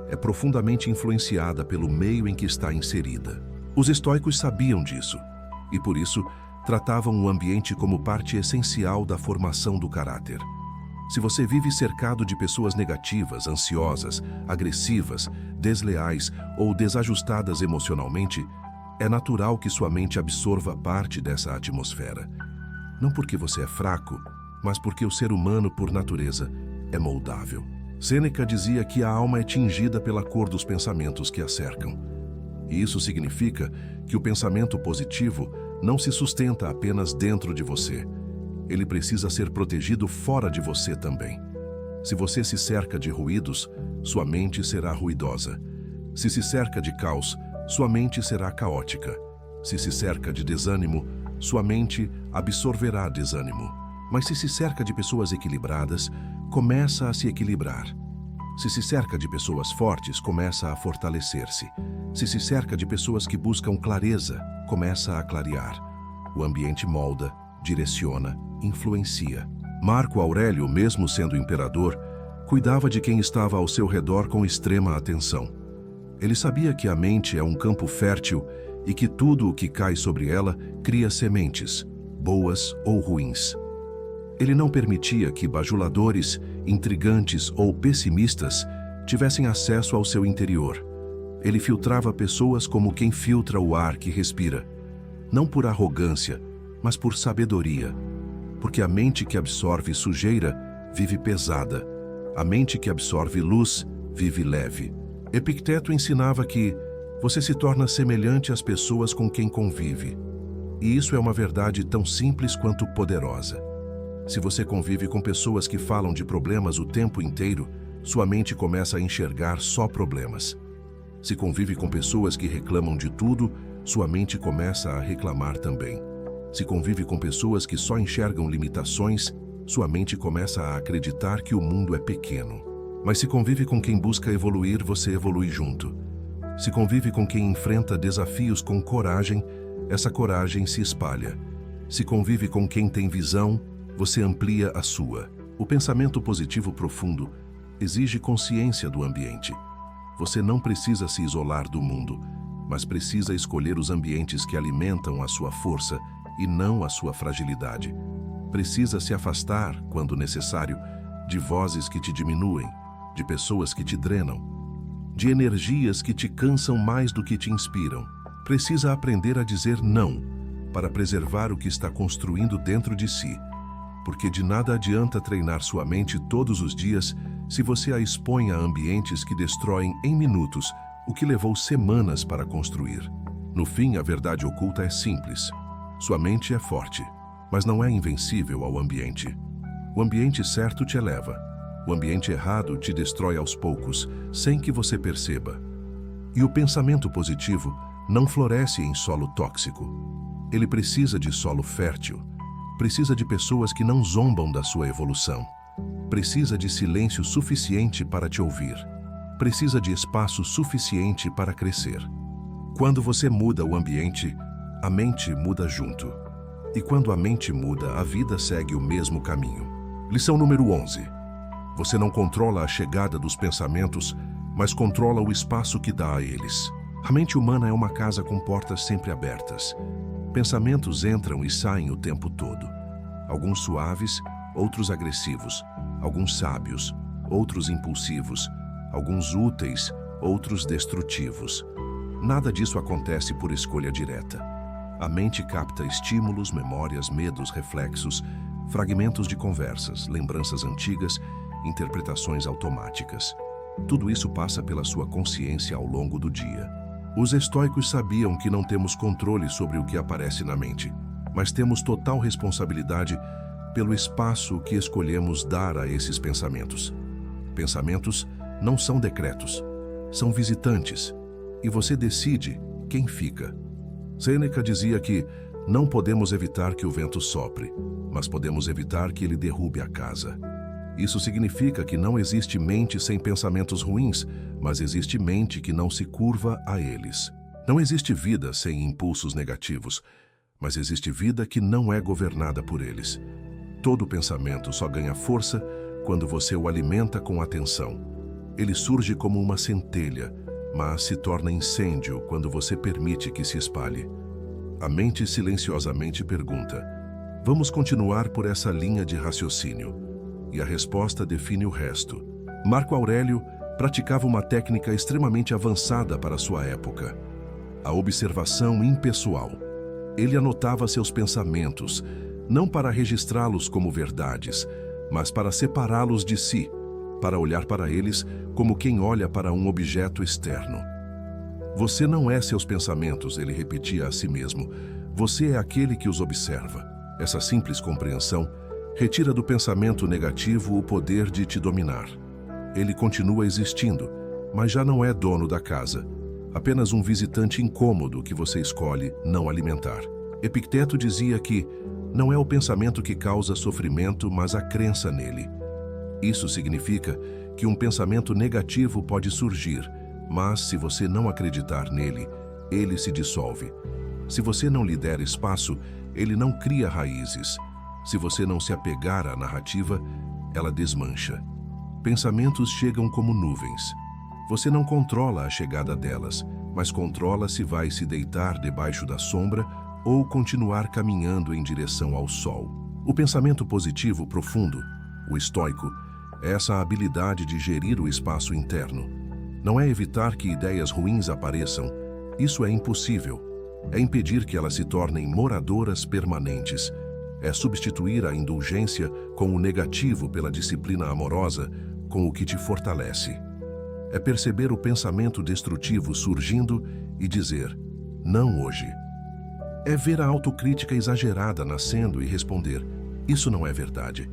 é profundamente influenciada pelo meio em que está inserida. Os estoicos sabiam disso e, por isso, tratavam o ambiente como parte essencial da formação do caráter. Se você vive cercado de pessoas negativas, ansiosas, agressivas, desleais ou desajustadas emocionalmente, é natural que sua mente absorva parte dessa atmosfera. Não porque você é fraco, mas porque o ser humano, por natureza, é moldável. Sêneca dizia que a alma é tingida pela cor dos pensamentos que a cercam. E isso significa que o pensamento positivo não se sustenta apenas dentro de você. Ele precisa ser protegido fora de você também. Se você se cerca de ruídos, sua mente será ruidosa. Se se cerca de caos, sua mente será caótica. Se se cerca de desânimo, sua mente absorverá desânimo. Mas se cerca de pessoas equilibradas, começa a se equilibrar. Se cerca de pessoas fortes, começa a fortalecer-se. Se cerca de pessoas que buscam clareza, começa a clarear. O ambiente molda, direciona, influencia. Marco Aurélio, mesmo sendo imperador, cuidava de quem estava ao seu redor com extrema atenção. Ele sabia que a mente é um campo fértil e que tudo o que cai sobre ela cria sementes, boas ou ruins. Ele não permitia que bajuladores intrigantes ou pessimistas, tivessem acesso ao seu interior. Ele filtrava pessoas como quem filtra o ar que respira, não por arrogância, mas por sabedoria. Porque a mente que absorve sujeira vive pesada, a mente que absorve luz vive leve. Epicteto ensinava que você se torna semelhante às pessoas com quem convive. E isso é uma verdade tão simples quanto poderosa. Se você convive com pessoas que falam de problemas o tempo inteiro, sua mente começa a enxergar só problemas. Se convive com pessoas que reclamam de tudo, sua mente começa a reclamar também. Se convive com pessoas que só enxergam limitações, sua mente começa a acreditar que o mundo é pequeno. Mas se convive com quem busca evoluir, você evolui junto. Se convive com quem enfrenta desafios com coragem, essa coragem se espalha. Se convive com quem tem visão, você amplia a sua. O pensamento positivo profundo exige consciência do ambiente. Você não precisa se isolar do mundo, mas precisa escolher os ambientes que alimentam a sua força e não a sua fragilidade. Precisa se afastar, quando necessário, de vozes que te diminuem, de pessoas que te drenam, de energias que te cansam mais do que te inspiram. Precisa aprender a dizer não, para preservar o que está construindo dentro de si. Porque de nada adianta treinar sua mente todos os dias se você a expõe a ambientes que destroem em minutos o que levou semanas para construir. No fim, a verdade oculta é simples. Sua mente é forte, mas não é invencível ao ambiente. O ambiente certo te eleva. O ambiente errado te destrói aos poucos, sem que você perceba. E o pensamento positivo não floresce em solo tóxico. Ele precisa de solo fértil. Precisa de pessoas que não zombam da sua evolução. Precisa de silêncio suficiente para te ouvir. Precisa de espaço suficiente para crescer. Quando você muda o ambiente, a mente muda junto. E quando a mente muda, a vida segue o mesmo caminho. Lição número 11. Você não controla a chegada dos pensamentos, mas controla o espaço que dá a eles. A mente humana é uma casa com portas sempre abertas. Pensamentos entram e saem o tempo todo. Alguns suaves, outros agressivos. Alguns sábios, outros impulsivos. Alguns úteis, outros destrutivos. Nada disso acontece por escolha direta. A mente capta estímulos, memórias, medos, reflexos, fragmentos de conversas, lembranças antigas, interpretações automáticas. Tudo isso passa pela sua consciência ao longo do dia. Os estoicos sabiam que não temos controle sobre o que aparece na mente, mas temos total responsabilidade pelo espaço que escolhemos dar a esses pensamentos. Pensamentos não são decretos, são visitantes, e você decide quem fica. Sêneca dizia que não podemos evitar que o vento sopre, mas podemos evitar que ele derrube a casa. Isso significa que não existe mente sem pensamentos ruins, mas existe mente que não se curva a eles. Não existe vida sem impulsos negativos, mas existe vida que não é governada por eles. Todo pensamento só ganha força quando você o alimenta com atenção. Ele surge como uma centelha, mas se torna incêndio quando você permite que se espalhe. A mente silenciosamente pergunta: vamos continuar por essa linha de raciocínio? E a resposta define o resto. Marco Aurélio praticava uma técnica extremamente avançada para sua época: a observação impessoal. Ele anotava seus pensamentos, não para registrá-los como verdades, mas para separá-los de si, para olhar para eles como quem olha para um objeto externo. Você não é seus pensamentos, ele repetia a si mesmo. Você é aquele que os observa. Essa simples compreensão retira do pensamento negativo o poder de te dominar. Ele continua existindo, mas já não é dono da casa. Apenas um visitante incômodo que você escolhe não alimentar. Epicteto dizia que não é o pensamento que causa sofrimento, mas a crença nele. Isso significa que um pensamento negativo pode surgir, mas se você não acreditar nele, ele se dissolve. Se você não lhe der espaço, ele não cria raízes. Se você não se apegar à narrativa, ela desmancha. Pensamentos chegam como nuvens. Você não controla a chegada delas, mas controla se vai se deitar debaixo da sombra ou continuar caminhando em direção ao sol. O pensamento positivo profundo, o estoico, é essa habilidade de gerir o espaço interno. Não é evitar que ideias ruins apareçam. Isso é impossível. É impedir que elas se tornem moradoras permanentes. É substituir a indulgência com o negativo pela disciplina amorosa, com o que te fortalece. É perceber o pensamento destrutivo surgindo e dizer, não hoje. É ver a autocrítica exagerada nascendo e responder, isso não é verdade.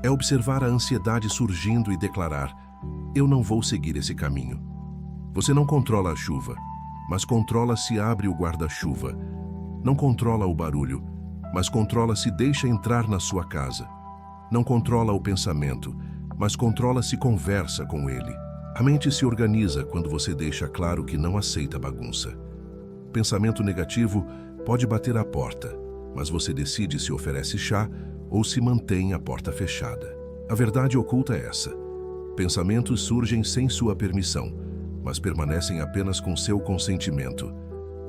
É observar a ansiedade surgindo e declarar, eu não vou seguir esse caminho. Você não controla a chuva, mas controla se abre o guarda-chuva. Não controla o barulho, mas controla se deixa entrar na sua casa. Não controla o pensamento, mas controla se conversa com ele. A mente se organiza quando você deixa claro que não aceita bagunça. Pensamento negativo pode bater à porta, mas você decide se oferece chá ou se mantém a porta fechada. A verdade oculta é essa. Pensamentos surgem sem sua permissão, mas permanecem apenas com seu consentimento.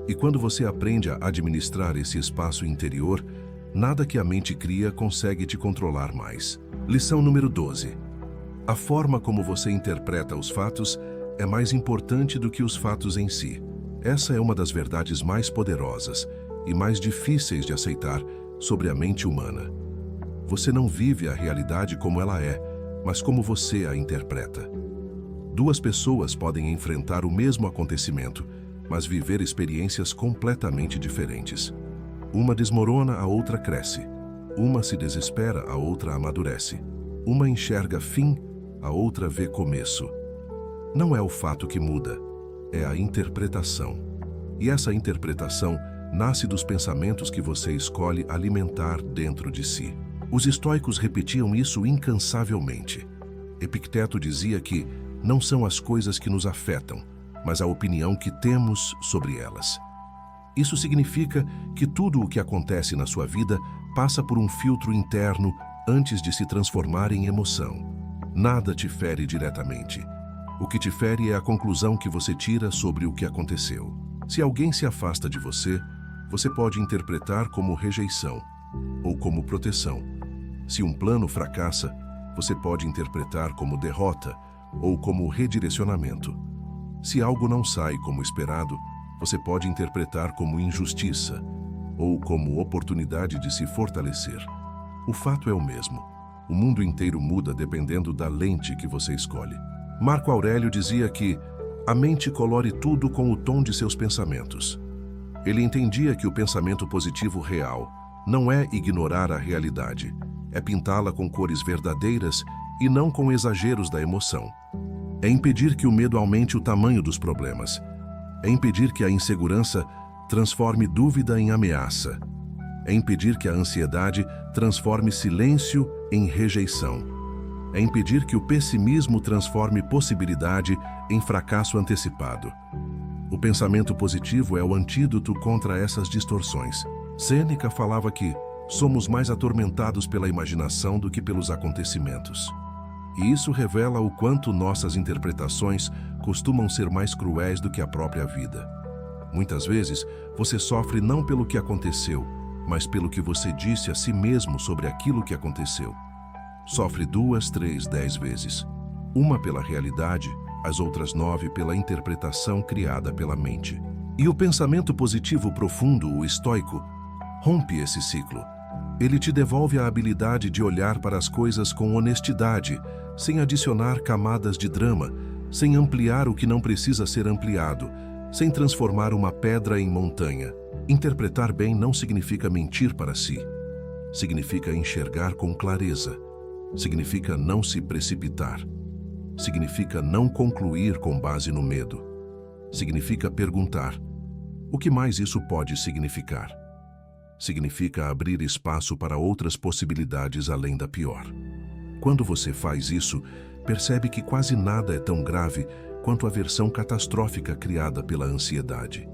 E quando você aprende a administrar esse espaço interior, nada que a mente cria consegue te controlar mais. Lição número 12. A forma como você interpreta os fatos é mais importante do que os fatos em si. Essa é uma das verdades mais poderosas e mais difíceis de aceitar sobre a mente humana. Você não vive a realidade como ela é, mas como você a interpreta. Duas pessoas podem enfrentar o mesmo acontecimento, mas viver experiências completamente diferentes. Uma desmorona, a outra cresce. Uma se desespera, a outra amadurece. Uma enxerga fim, a outra vê começo. Não é o fato que muda, é a interpretação. E essa interpretação nasce dos pensamentos que você escolhe alimentar dentro de si. Os estoicos repetiam isso incansavelmente. Epicteto dizia que não são as coisas que nos afetam, mas a opinião que temos sobre elas. Isso significa que tudo o que acontece na sua vida passa por um filtro interno antes de se transformar em emoção. Nada te fere diretamente. O que te fere é a conclusão que você tira sobre o que aconteceu. Se alguém se afasta de você, você pode interpretar como rejeição ou como proteção. Se um plano fracassa, você pode interpretar como derrota ou como redirecionamento. Se algo não sai como esperado, você pode interpretar como injustiça ou como oportunidade de se fortalecer. O fato é o mesmo. O mundo inteiro muda dependendo da lente que você escolhe. Marco Aurélio dizia que a mente colore tudo com o tom de seus pensamentos. Ele entendia que o pensamento positivo real não é ignorar a realidade, é pintá-la com cores verdadeiras e não com exageros da emoção. É impedir que o medo aumente o tamanho dos problemas. É impedir que a insegurança transforme dúvida em ameaça. É impedir que a ansiedade transforme silêncio em rejeição. É impedir que o pessimismo transforme possibilidade em fracasso antecipado. O pensamento positivo é o antídoto contra essas distorções. Sêneca falava que somos mais atormentados pela imaginação do que pelos acontecimentos. E isso revela o quanto nossas interpretações costumam ser mais cruéis do que a própria vida. Muitas vezes, você sofre não pelo que aconteceu, mas pelo que você disse a si mesmo sobre aquilo que aconteceu. Sofre 2, 3, 10 vezes. Uma pela realidade, as outras 9 pela interpretação criada pela mente. E o pensamento positivo profundo, o estoico, rompe esse ciclo. Ele te devolve a habilidade de olhar para as coisas com honestidade, sem adicionar camadas de drama, sem ampliar o que não precisa ser ampliado, sem transformar uma pedra em montanha. Interpretar bem não significa mentir para si. Significa enxergar com clareza. Significa não se precipitar. Significa não concluir com base no medo. Significa perguntar: o que mais isso pode significar? Significa abrir espaço para outras possibilidades além da pior. Quando você faz isso, percebe que quase nada é tão grave quanto a versão catastrófica criada pela ansiedade.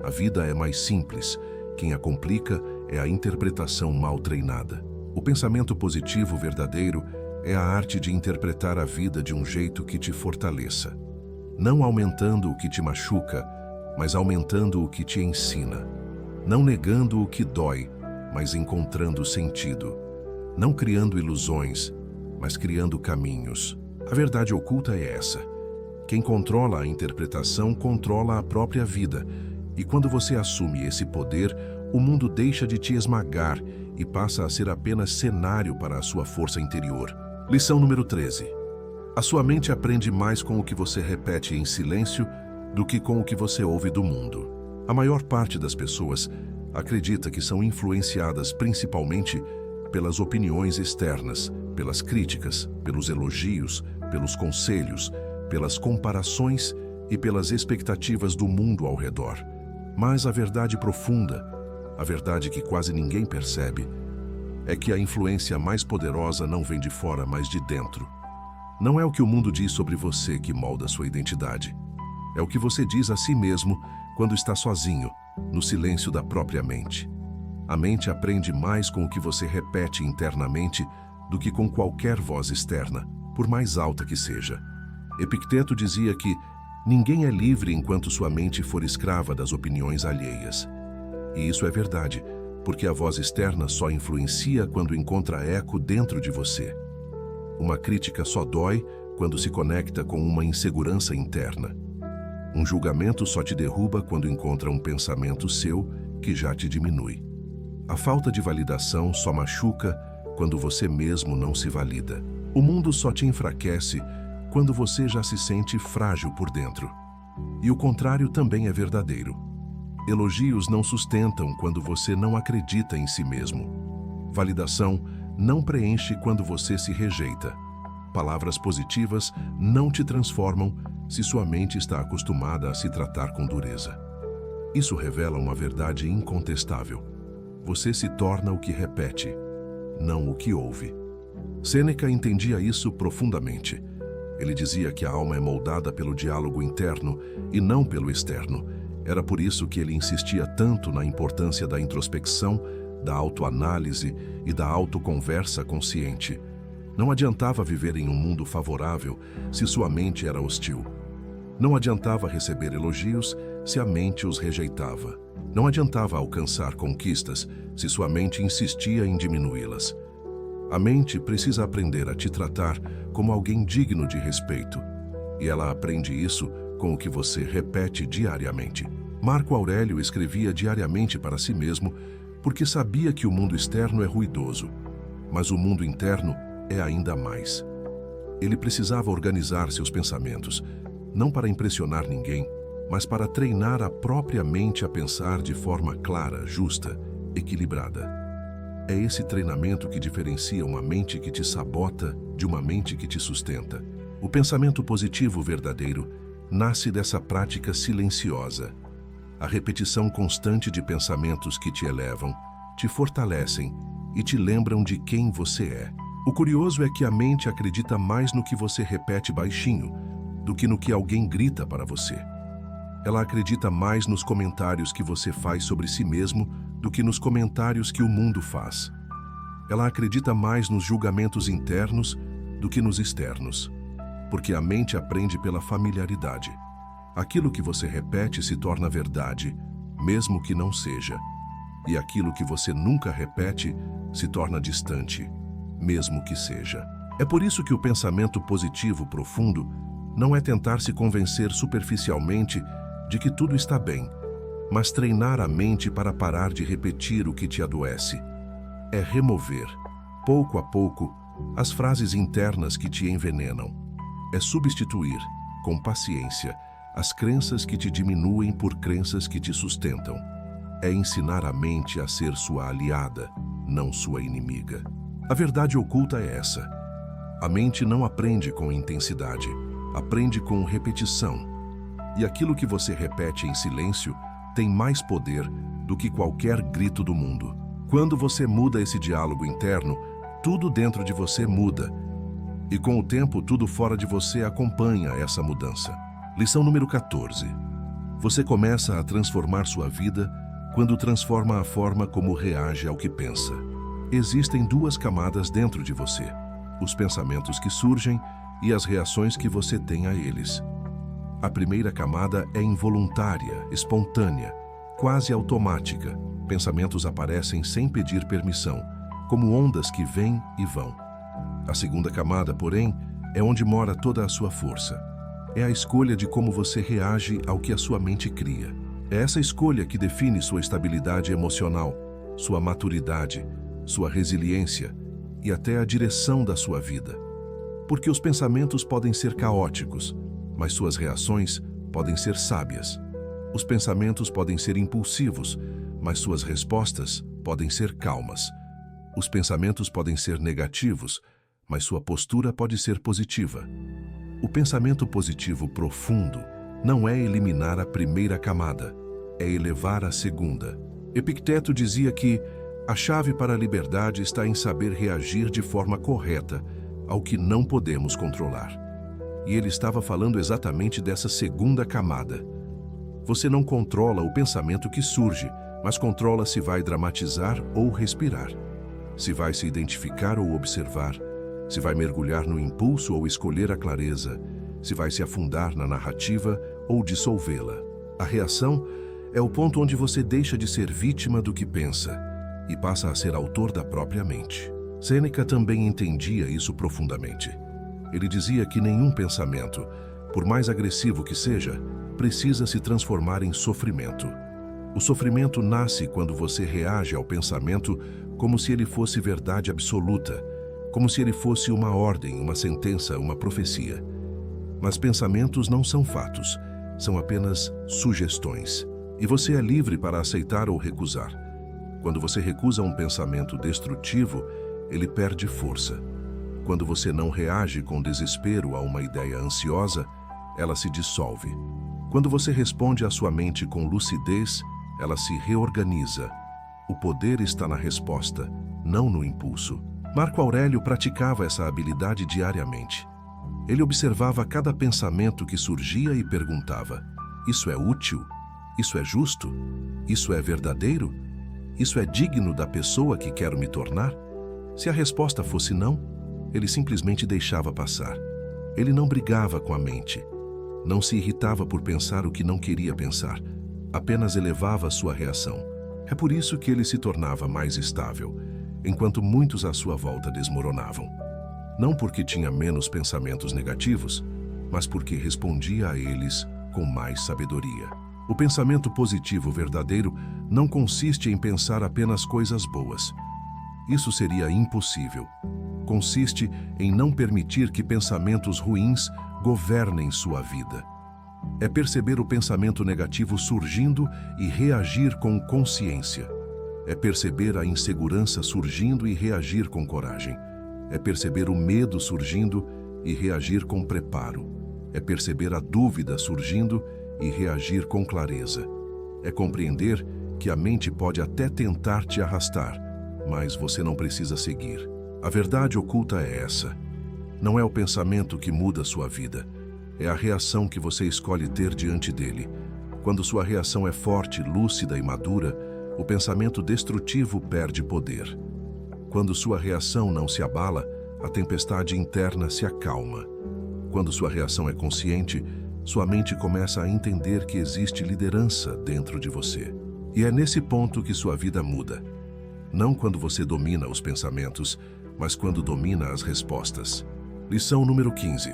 A vida é mais simples, quem a complica é a interpretação mal treinada. O pensamento positivo verdadeiro é a arte de interpretar a vida de um jeito que te fortaleça. Não aumentando o que te machuca, mas aumentando o que te ensina. Não negando o que dói, mas encontrando sentido. Não criando ilusões, mas criando caminhos. A verdade oculta é essa. Quem controla a interpretação controla a própria vida, e quando você assume esse poder, o mundo deixa de te esmagar e passa a ser apenas cenário para a sua força interior. Lição número 13. A sua mente aprende mais com o que você repete em silêncio do que com o que você ouve do mundo. A maior parte das pessoas acredita que são influenciadas principalmente pelas opiniões externas, pelas críticas, pelos elogios, pelos conselhos, pelas comparações e pelas expectativas do mundo ao redor. Mas a verdade profunda, a verdade que quase ninguém percebe, é que a influência mais poderosa não vem de fora, mas de dentro. Não é o que o mundo diz sobre você que molda sua identidade. É o que você diz a si mesmo quando está sozinho, no silêncio da própria mente. A mente aprende mais com o que você repete internamente do que com qualquer voz externa, por mais alta que seja. Epicteto dizia que ninguém é livre enquanto sua mente for escrava das opiniões alheias. E isso é verdade, porque a voz externa só influencia quando encontra eco dentro de você. Uma crítica só dói quando se conecta com uma insegurança interna. Um julgamento só te derruba quando encontra um pensamento seu que já te diminui. A falta de validação só machuca quando você mesmo não se valida. O mundo só te enfraquece quando você já se sente frágil por dentro. E o contrário também é verdadeiro. Elogios não sustentam quando você não acredita em si mesmo. Validação não preenche quando você se rejeita. Palavras positivas não te transformam se sua mente está acostumada a se tratar com dureza. Isso revela uma verdade incontestável. Você se torna o que repete, não o que ouve. Sêneca entendia isso profundamente. Ele dizia que a alma é moldada pelo diálogo interno e não pelo externo. Era por isso que ele insistia tanto na importância da introspecção, da autoanálise e da autoconversa consciente. Não adiantava viver em um mundo favorável se sua mente era hostil. Não adiantava receber elogios se a mente os rejeitava. Não adiantava alcançar conquistas se sua mente insistia em diminuí-las. A mente precisa aprender a te tratar como alguém digno de respeito. E ela aprende isso com o que você repete diariamente. Marco Aurélio escrevia diariamente para si mesmo porque sabia que o mundo externo é ruidoso, mas o mundo interno é ainda mais. Ele precisava organizar seus pensamentos, não para impressionar ninguém, mas para treinar a própria mente a pensar de forma clara, justa, equilibrada. É esse treinamento que diferencia uma mente que te sabota de uma mente que te sustenta. O pensamento positivo verdadeiro nasce dessa prática silenciosa. A repetição constante de pensamentos que te elevam, te fortalecem e te lembram de quem você é. O curioso é que a mente acredita mais no que você repete baixinho do que no que alguém grita para você. Ela acredita mais nos comentários que você faz sobre si mesmo do que nos comentários que o mundo faz. Ela acredita mais nos julgamentos internos do que nos externos, porque a mente aprende pela familiaridade. Aquilo que você repete se torna verdade, mesmo que não seja. E aquilo que você nunca repete se torna distante, mesmo que seja. É por isso que o pensamento positivo profundo não é tentar se convencer superficialmente de que tudo está bem, mas treinar a mente para parar de repetir o que te adoece. É remover, pouco a pouco, as frases internas que te envenenam. É substituir, com paciência, as crenças que te diminuem por crenças que te sustentam. É ensinar a mente a ser sua aliada, não sua inimiga. A verdade oculta é essa. A mente não aprende com intensidade, aprende com repetição. E aquilo que você repete em silêncio tem mais poder do que qualquer grito do mundo. Quando você muda esse diálogo interno, tudo dentro de você muda. E com o tempo, tudo fora de você acompanha essa mudança. Lição número 14. Você começa a transformar sua vida quando transforma a forma como reage ao que pensa. Existem duas camadas dentro de você: os pensamentos que surgem e as reações que você tem a eles. A primeira camada é involuntária, espontânea, quase automática. Pensamentos aparecem sem pedir permissão, como ondas que vêm e vão. A segunda camada, porém, é onde mora toda a sua força. É a escolha de como você reage ao que a sua mente cria. É essa escolha que define sua estabilidade emocional, sua maturidade, sua resiliência e até a direção da sua vida. Porque os pensamentos podem ser caóticos, mas suas reações podem ser sábias. Os pensamentos podem ser impulsivos, mas suas respostas podem ser calmas. Os pensamentos podem ser negativos, mas sua postura pode ser positiva. O pensamento positivo profundo não é eliminar a primeira camada, é elevar a segunda. Epicteto dizia que a chave para a liberdade está em saber reagir de forma correta ao que não podemos controlar. E ele estava falando exatamente dessa segunda camada. Você não controla o pensamento que surge, mas controla se vai dramatizar ou respirar, se vai se identificar ou observar, se vai mergulhar no impulso ou escolher a clareza, se vai se afundar na narrativa ou dissolvê-la. A reação é o ponto onde você deixa de ser vítima do que pensa e passa a ser autor da própria mente. Sêneca também entendia isso profundamente. Ele dizia que nenhum pensamento, por mais agressivo que seja, precisa se transformar em sofrimento. O sofrimento nasce quando você reage ao pensamento como se ele fosse verdade absoluta, como se ele fosse uma ordem, uma sentença, uma profecia. Mas pensamentos não são fatos, são apenas sugestões. E você é livre para aceitar ou recusar. Quando você recusa um pensamento destrutivo, ele perde força. Quando você não reage com desespero a uma ideia ansiosa, ela se dissolve. Quando você responde à sua mente com lucidez, ela se reorganiza. O poder está na resposta, não no impulso. Marco Aurélio praticava essa habilidade diariamente. Ele observava cada pensamento que surgia e perguntava: isso é útil? Isso é justo? Isso é verdadeiro? Isso é digno da pessoa que quero me tornar? Se a resposta fosse não, ele simplesmente deixava passar. Ele não brigava com a mente. Não se irritava por pensar o que não queria pensar. Apenas elevava sua reação. É por isso que ele se tornava mais estável, enquanto muitos à sua volta desmoronavam. Não porque tinha menos pensamentos negativos, mas porque respondia a eles com mais sabedoria. O pensamento positivo verdadeiro não consiste em pensar apenas coisas boas. Isso seria impossível. Consiste em não permitir que pensamentos ruins governem sua vida. É perceber o pensamento negativo surgindo e reagir com consciência. É perceber a insegurança surgindo e reagir com coragem. É perceber o medo surgindo e reagir com preparo. É perceber a dúvida surgindo e reagir com clareza. É compreender que a mente pode até tentar te arrastar, mas você não precisa seguir. A verdade oculta é essa. Não é o pensamento que muda sua vida. É a reação que você escolhe ter diante dele. Quando sua reação é forte, lúcida e madura, o pensamento destrutivo perde poder. Quando sua reação não se abala, a tempestade interna se acalma. Quando sua reação é consciente, sua mente começa a entender que existe liderança dentro de você. E é nesse ponto que sua vida muda. Não quando você domina os pensamentos, mas quando domina as respostas. Lição número 15.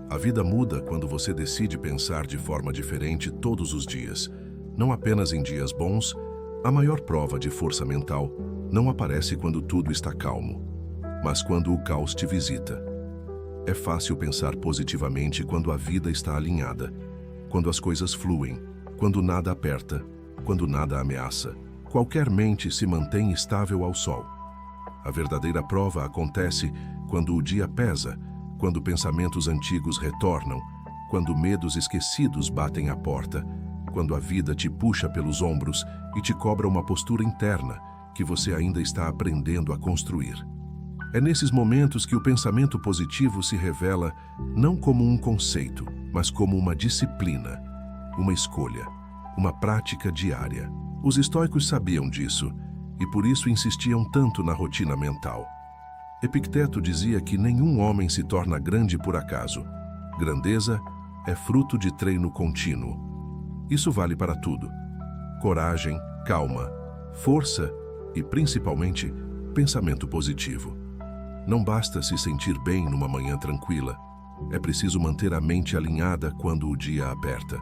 A vida muda quando você decide pensar de forma diferente todos os dias. Não apenas em dias bons. A maior prova de força mental não aparece quando tudo está calmo, mas quando o caos te visita. É fácil pensar positivamente quando a vida está alinhada, quando as coisas fluem, quando nada aperta, quando nada ameaça. Qualquer mente se mantém estável ao sol. A verdadeira prova acontece quando o dia pesa, quando pensamentos antigos retornam, quando medos esquecidos batem à porta, quando a vida te puxa pelos ombros e te cobra uma postura interna que você ainda está aprendendo a construir. É nesses momentos que o pensamento positivo se revela não como um conceito, mas como uma disciplina, uma escolha, uma prática diária. Os estoicos sabiam disso e por isso insistiam tanto na rotina mental. Epicteto dizia que nenhum homem se torna grande por acaso. Grandeza é fruto de treino contínuo. Isso vale para tudo: coragem, calma, força e, principalmente, pensamento positivo. Não basta se sentir bem numa manhã tranquila. É preciso manter a mente alinhada quando o dia aperta.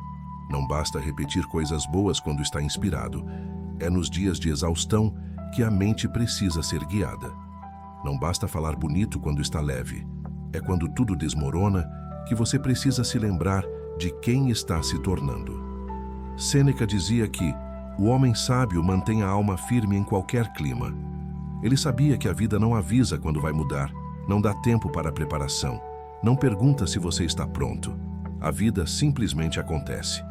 Não basta repetir coisas boas quando está inspirado. É nos dias de exaustão que a mente precisa ser guiada. Não basta falar bonito quando está leve. É quando tudo desmorona que você precisa se lembrar de quem está se tornando. Sêneca dizia que o homem sábio mantém a alma firme em qualquer clima. Ele sabia que a vida não avisa quando vai mudar, não dá tempo para a preparação, não pergunta se você está pronto. A vida simplesmente acontece.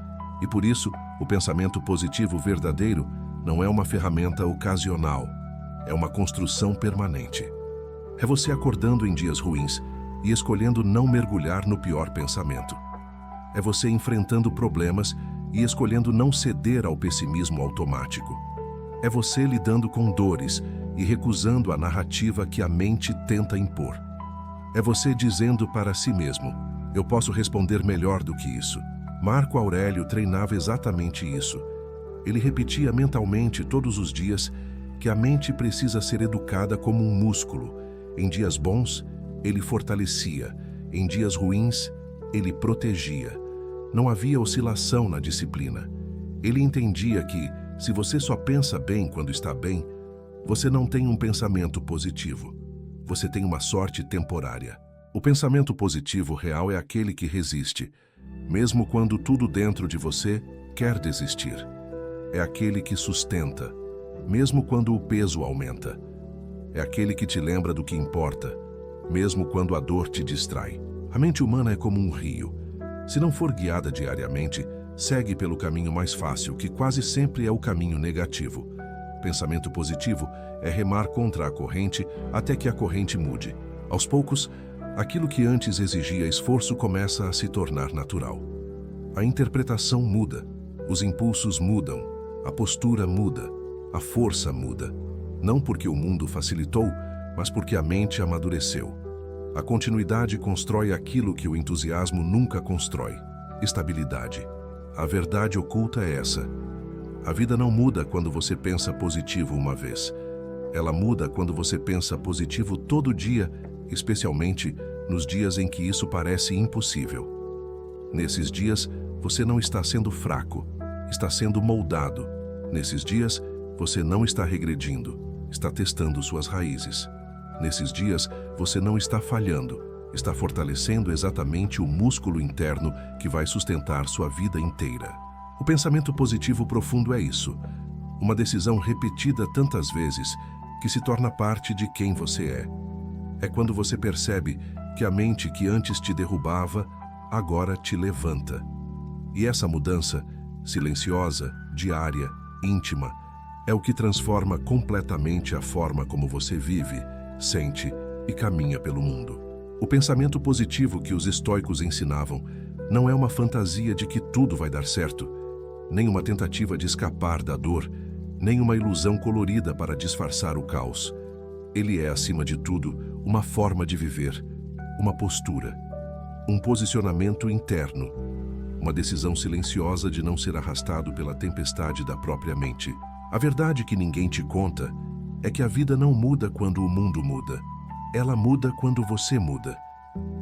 E por isso, o pensamento positivo verdadeiro não é uma ferramenta ocasional, é uma construção permanente. É você acordando em dias ruins e escolhendo não mergulhar no pior pensamento. É você enfrentando problemas e escolhendo não ceder ao pessimismo automático. É você lidando com dores e recusando a narrativa que a mente tenta impor. É você dizendo para si mesmo: eu posso responder melhor do que isso. Marco Aurélio treinava exatamente isso. Ele repetia mentalmente todos os dias que a mente precisa ser educada como um músculo. Em dias bons, ele fortalecia. Em dias ruins, ele protegia. Não havia oscilação na disciplina. Ele entendia que, se você só pensa bem quando está bem, você não tem um pensamento positivo. Você tem uma sorte temporária. O pensamento positivo real é aquele que resiste, mesmo quando tudo dentro de você quer desistir. É aquele que sustenta, mesmo quando o peso aumenta. É aquele que te lembra do que importa, mesmo quando a dor te distrai. A mente humana é como um rio. Se não for guiada diariamente, segue pelo caminho mais fácil, que quase sempre é o caminho negativo. Pensamento positivo é remar contra a corrente até que a corrente mude. Aos poucos, aquilo que antes exigia esforço começa a se tornar natural. A interpretação muda, os impulsos mudam, a postura muda, a força muda. Não porque o mundo facilitou, mas porque a mente amadureceu. A continuidade constrói aquilo que o entusiasmo nunca constrói: estabilidade. A verdade oculta é essa. A vida não muda quando você pensa positivo uma vez. Ela muda quando você pensa positivo todo dia, especialmente nos dias em que isso parece impossível. Nesses dias, você não está sendo fraco, está sendo moldado. Nesses dias, você não está regredindo, está testando suas raízes. Nesses dias, você não está falhando, está fortalecendo exatamente o músculo interno que vai sustentar sua vida inteira. O pensamento positivo profundo é isso, uma decisão repetida tantas vezes que se torna parte de quem você é. É quando você percebe que a mente que antes te derrubava, agora te levanta. E essa mudança, silenciosa, diária, íntima, é o que transforma completamente a forma como você vive, sente e caminha pelo mundo. O pensamento positivo que os estoicos ensinavam não é uma fantasia de que tudo vai dar certo, nem uma tentativa de escapar da dor, nem uma ilusão colorida para disfarçar o caos. Ele é, acima de tudo, uma forma de viver, uma postura, um posicionamento interno, uma decisão silenciosa de não ser arrastado pela tempestade da própria mente. A verdade que ninguém te conta é que a vida não muda quando o mundo muda. Ela muda quando você muda.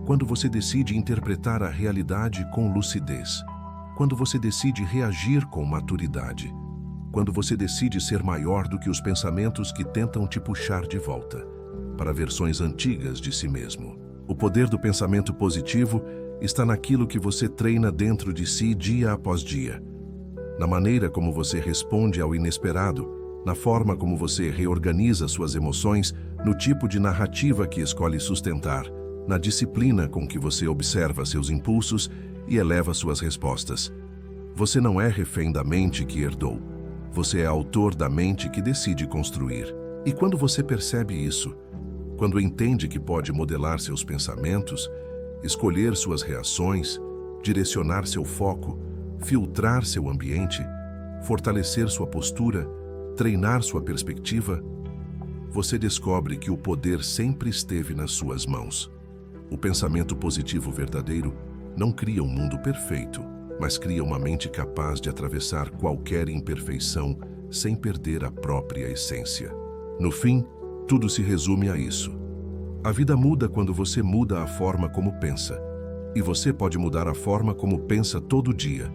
Quando você decide interpretar a realidade com lucidez. Quando você decide reagir com maturidade. Quando você decide ser maior do que os pensamentos que tentam te puxar de volta para versões antigas de si mesmo. O poder do pensamento positivo está naquilo que você treina dentro de si dia após dia. Na maneira como você responde ao inesperado, na forma como você reorganiza suas emoções, no tipo de narrativa que escolhe sustentar, na disciplina com que você observa seus impulsos e eleva suas respostas. Você não é refém da mente que herdou. Você é autor da mente que decide construir. E quando você percebe isso, quando entende que pode modelar seus pensamentos, escolher suas reações, direcionar seu foco, filtrar seu ambiente, fortalecer sua postura, treinar sua perspectiva, você descobre que o poder sempre esteve nas suas mãos. O pensamento positivo verdadeiro não cria um mundo perfeito, mas cria uma mente capaz de atravessar qualquer imperfeição sem perder a própria essência. No fim, tudo se resume a isso. A vida muda quando você muda a forma como pensa. E você pode mudar a forma como pensa todo dia,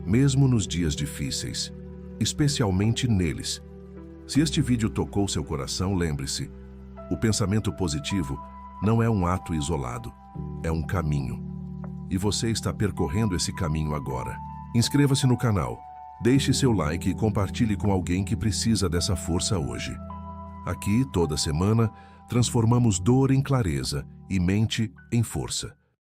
mesmo nos dias difíceis, especialmente neles. Se este vídeo tocou seu coração, lembre-se, o pensamento positivo não é um ato isolado, é um caminho. E você está percorrendo esse caminho agora. Inscreva-se no canal, deixe seu like e compartilhe com alguém que precisa dessa força hoje. Aqui, toda semana, transformamos dor em clareza e mente em força.